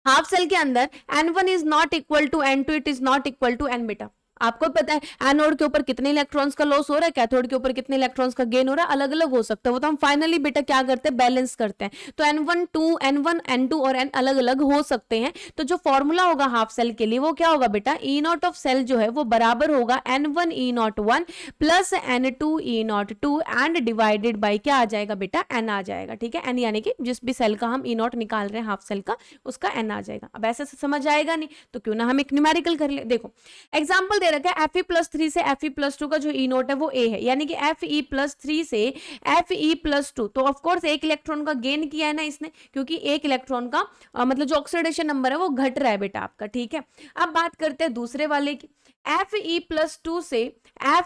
हाफ सेल के अंदर n1 is not equal to n2, it is not equal to n बेटा। आपको पता है एनोड के ऊपर कितने इलेक्ट्रॉन्स का लॉस हो रहा है, कैथोड के ऊपर कितने इलेक्ट्रॉन्स का गेन हो रहा है, अलग अलग हो सकता है, वो तो हम फाइनली बेटा क्या करते हैं, बैलेंस करते हैं। तो n1 n2 और n अलग अलग हो सकते हैं। तो जो फॉर्मूला होगा हाफ सेल के लिए वो क्या होगा बेटा, ई नॉट ऑफ सेल जो है वो बराबर होगा n1 E naught one plus n2 E naught two and divided by क्या आ जाएगा बेटा, n आ जाएगा। ठीक है, n यानी कि जिस भी सेल का हम ई नॉट निकाल रहे हैं हाफ सेल का, उसका n आ जाएगा। अब ऐसे समझ आएगा नहीं तो क्यों ना हम एक न्यूमेरिकल कर ले। देखो एग्जाम्पल दे रखा है Fe+3 से Fe+2 का जो E नोट है वो A है, यानी कि Fe+3 से Fe+2, तो ऑफकोर्स एक इलेक्ट्रॉन का गेन किया है ना इसने, क्योंकि एक इलेक्ट्रॉन का मतलब जो ऑक्सीडेशन नंबर है वो घट रहा है बेटा आपका, ठीक है। अब बात करते हैं दूसरे वाले की, Fe+2 से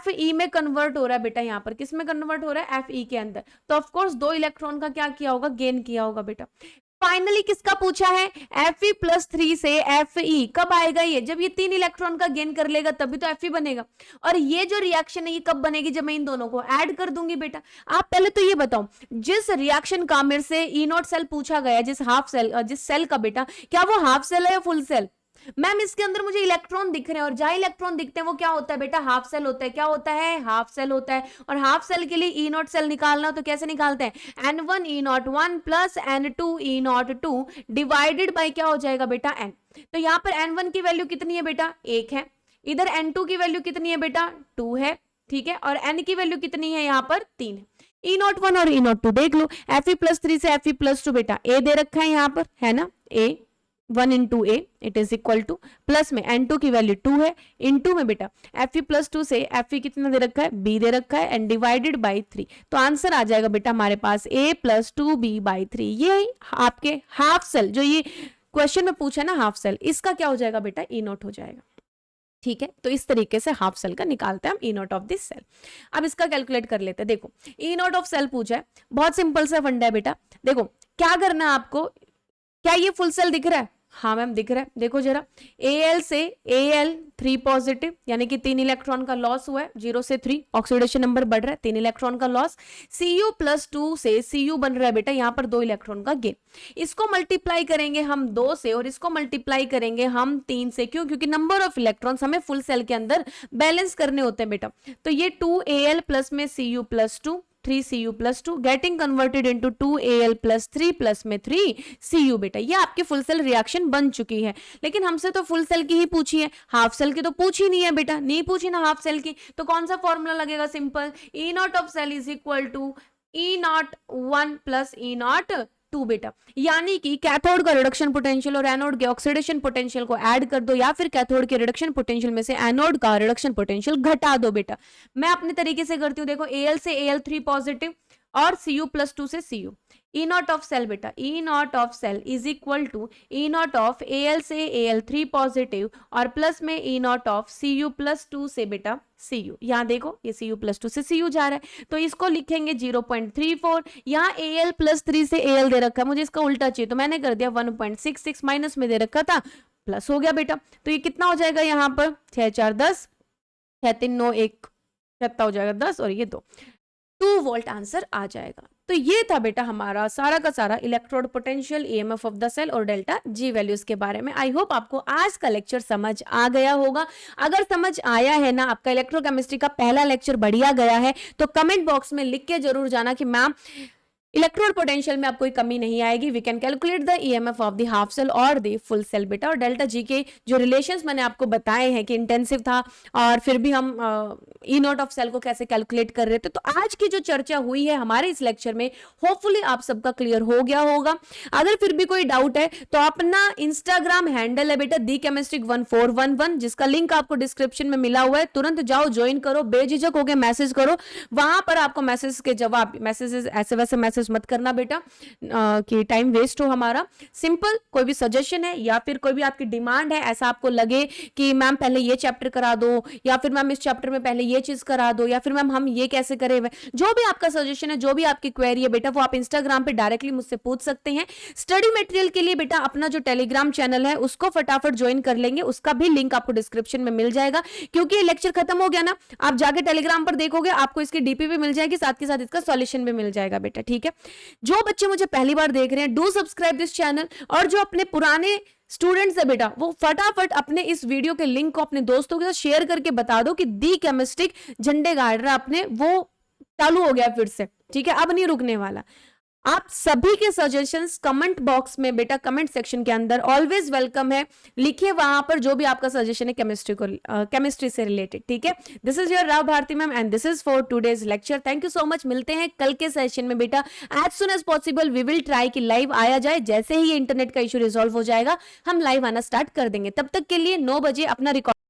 Fe में कन्वर्ट हो रहा है बेटा, यहाँ पर किस में कन्वर्ट हो रहा है, Fe के अंदर, तो ऑफकोर्स 2 इलेक्ट्रॉन का क्या किया होगा, गेन किया होगा बेटा। फाइनली किसका पूछा है, Fe+3 से Fe, कब आएगा ये, जब ये 3 इलेक्ट्रॉन का गेन कर लेगा तभी तो Fe बनेगा। और ये जो रिएक्शन है ये कब बनेगी, जब मैं इन दोनों को ऐड कर दूंगी बेटा। आप पहले तो ये बताओ, जिस रिएक्शन का मेरे से ई नॉट सेल पूछा गया, जिस हाफ सेल, जिस सेल का बेटा, क्या वो हाफ सेल है या फुल सेल। मैम इसके अंदर मुझे इलेक्ट्रॉन दिख रहे हैं, और जहां इलेक्ट्रॉन दिखते हैं वो क्या होता है बेटा, हाफ सेल होता है। क्या होता है, हाफ सेल होता है। और हाफ सेल के लिए ई नॉट सेल निकालना हो तो कैसे निकालते हैं, N1 E01 plus N2 E02 divided by क्या हो जाएगा बेटा, N। तो यहाँ पर N1 की वैल्यू कितनी है बेटा, 1 है। इधर N2 की वैल्यू कितनी है बेटा, 2 है, ठीक है। और N की वैल्यू कितनी है यहाँ पर, 3 है। E01 और E02 देख लो, Fe+3 से Fe+2 बेटा A दे रखा है यहाँ पर, है ना, A 1 into A it is equal to, plus में N2 की वैल्यू 2 है, इनटू में बेटा Fe+2 से Fe कितना दे रखा है, B दे रखा है, एंड डिवाइडेड बाई 3। तो आंसर आ जाएगा बेटा हमारे पास A+2B/3। ये आपके हाफ सेल, जो ये क्वेश्चन में पूछा ना हाफ सेल, इसका क्या हो जाएगा बेटा, E नॉट हो जाएगा, ठीक है। तो इस तरीके से हाफ सेल का निकालते हैं हम E naught of this cell. अब इसका कैलकुलेट कर लेते हैं। देखो E नॉट ऑफ सेल पूछा है, बहुत सिंपल सा फंडा है बेटा। देखो क्या करना है आपको, क्या ये फुल सेल दिख रहा है, हाँ मैम दिख रहा है। देखो जरा, Al से Al 3 पॉजिटिव, यानी कि 3 इलेक्ट्रॉन का लॉस हुआ है, 0 से 3 ऑक्सीडेशन नंबर बढ़ रहा है, 3 इलेक्ट्रॉन का लॉस। Cu+2 से Cu बन रहा है बेटा यहाँ पर 2 इलेक्ट्रॉन का गेन। इसको मल्टीप्लाई करेंगे हम 2 से, और इसको मल्टीप्लाई करेंगे हम 3 से। क्यों, क्योंकि नंबर ऑफ इलेक्ट्रॉन्स हमें फुल सेल के अंदर बैलेंस करने होते हैं बेटा। तो ये 2Al प्लस में Cu+2 3Cu+2 getting converted into 2Al plus 3 plus में 3Cu बेटा। ये आपकी फुल सेल रिएक्शन बन चुकी है। लेकिन हमसे तो फुल सेल की ही पूछी है, हाफ सेल की तो पूछी नहीं है बेटा, नहीं पूछी ना हाफ सेल की। तो कौन सा फॉर्मूला लगेगा, simple, E naught of cell is equal to E01 plus E02 बेटा। यानी कि कैथोड का रिडक्शन पोटेंशियल और एनोड के ऑक्सीडेशन पोटेंशियल को ऐड कर दो, या फिर कैथोड के रिडक्शन पोटेंशियल में से एनोड का रिडक्शन पोटेंशियल घटा दो बेटा। मैं अपने तरीके से करती हूँ, देखो Al से Al 3 पॉजिटिव और Cu+2 से Cu। E naught of cell बेटा, E naught of cell is equal to E naught of Al से Al 3 पॉजिटिव और प्लस में E नॉट ऑफ Cu+2 से बेटा Cu। यहाँ देखो ये Cu+2 से Cu जा रहा है, तो इसको लिखेंगे 0.34। यहाँ Al+3 से Al दे रखा है, मुझे इसका उल्टा चाहिए तो मैंने कर दिया 1.66, माइनस में दे रखा था प्लस हो गया बेटा। तो ये कितना हो जाएगा यहाँ पर, 6 4 10, 6 3 9 1 छत्ता हो जाएगा 10, और ये 2 वोल्ट आंसर आ जाएगा। तो ये था बेटा हमारा सारा का सारा electrode potential, EMF of the cell और डेल्टा जी वैल्यूज के बारे में। आई होप आपको आज का लेक्चर समझ आ गया होगा। अगर समझ आया है ना, आपका इलेक्ट्रोकेमिस्ट्री का पहला लेक्चर बढ़िया गया है, तो कमेंट बॉक्स में लिख के जरूर जाना कि मैम इलेक्ट्रोड पोटेंशियल में आप कोई कमी नहीं आएगी, we can calculate the EMF of the half cell और द फुल सेल बेटा। और डेल्टा जी के जो रिलेशंस मैंने आपको बताए हैं कि इंटेंसिव था, और फिर भी हम ई नॉट ऑफ सेल को कैसे कैलकुलेट कर रहे थे। तो आज की जो चर्चा हुई है हमारे इस लेक्चर में, होपफुली आप सबका क्लियर हो गया होगा। अगर फिर भी कोई डाउट है तो अपना इंस्टाग्राम हैंडल है बेटा theChemistry1411, जिसका लिंक आपको डिस्क्रिप्शन में मिला हुआ है, तुरंत जाओ ज्वाइन करो, बेझिझक होकर मैसेज करो। वहां पर आपको मैसेज के जवाब, मैसेजेस ऐसे वैसे मैसेज मत करना बेटा कि टाइम वेस्ट हो हमारा। सिंपल कोई भी सजेशन है या फिर कोई भी आपकी डिमांड है, ऐसा आपको लगे कि मैम पहले ये चैप्टर करा दो, या फिर मैम इस चैप्टर में पहले ये चीज करा दो, या फिर मैम हम ये कैसे करें, जो भी आपका सजेशन है, जो भी आपकी क्वेरी है बेटा, वो आप इंस्टाग्राम पे डायरेक्टली मुझसे पूछ सकते हैं। स्टडी मटेरियल के लिए बेटा अपना जो टेलीग्राम चैनल है उसको फटाफट ज्वाइन कर लेंगे, उसका भी लिंक आपको डिस्क्रिप्शन में मिल जाएगा। क्योंकि ये लेक्चर खत्म हो गया ना, आप जाके टेलीग्राम पर देखोगे, आपको इसकी डीपी भी मिल जाएगी, साथ के साथ इसका सॉल्यूशन भी मिल जाएगा बेटा, ठीक है। जो बच्चे मुझे पहली बार देख रहे हैं, डू सब्सक्राइब दिस चैनल, और जो अपने पुराने स्टूडेंट्स है बेटा, वो फटाफट अपने इस वीडियो के लिंक को अपने दोस्तों के साथ शेयर करके बता दो कि दी केमिस्ट्री झंडे गाड़ रहा अपने, वो चालू हो गया फिर से, ठीक है, अब नहीं रुकने वाला। आप सभी के सजेशंस कमेंट बॉक्स में बेटा, कमेंट सेक्शन के अंदर ऑलवेज वेलकम है, लिखिए वहां पर जो भी आपका सजेशन है केमिस्ट्री से रिलेटेड, ठीक है। This is your Rao Bharti ma'am and this is for today's lecture. Thank you so much. मिलते हैं कल के सेशन में बेटा, as soon as possible we will try कि लाइव आया जाए। जैसे ही इंटरनेट का इशू रिजॉल्व हो जाएगा हम लाइव आना स्टार्ट कर देंगे। तब तक के लिए 9 बजे अपना रिकॉर्ड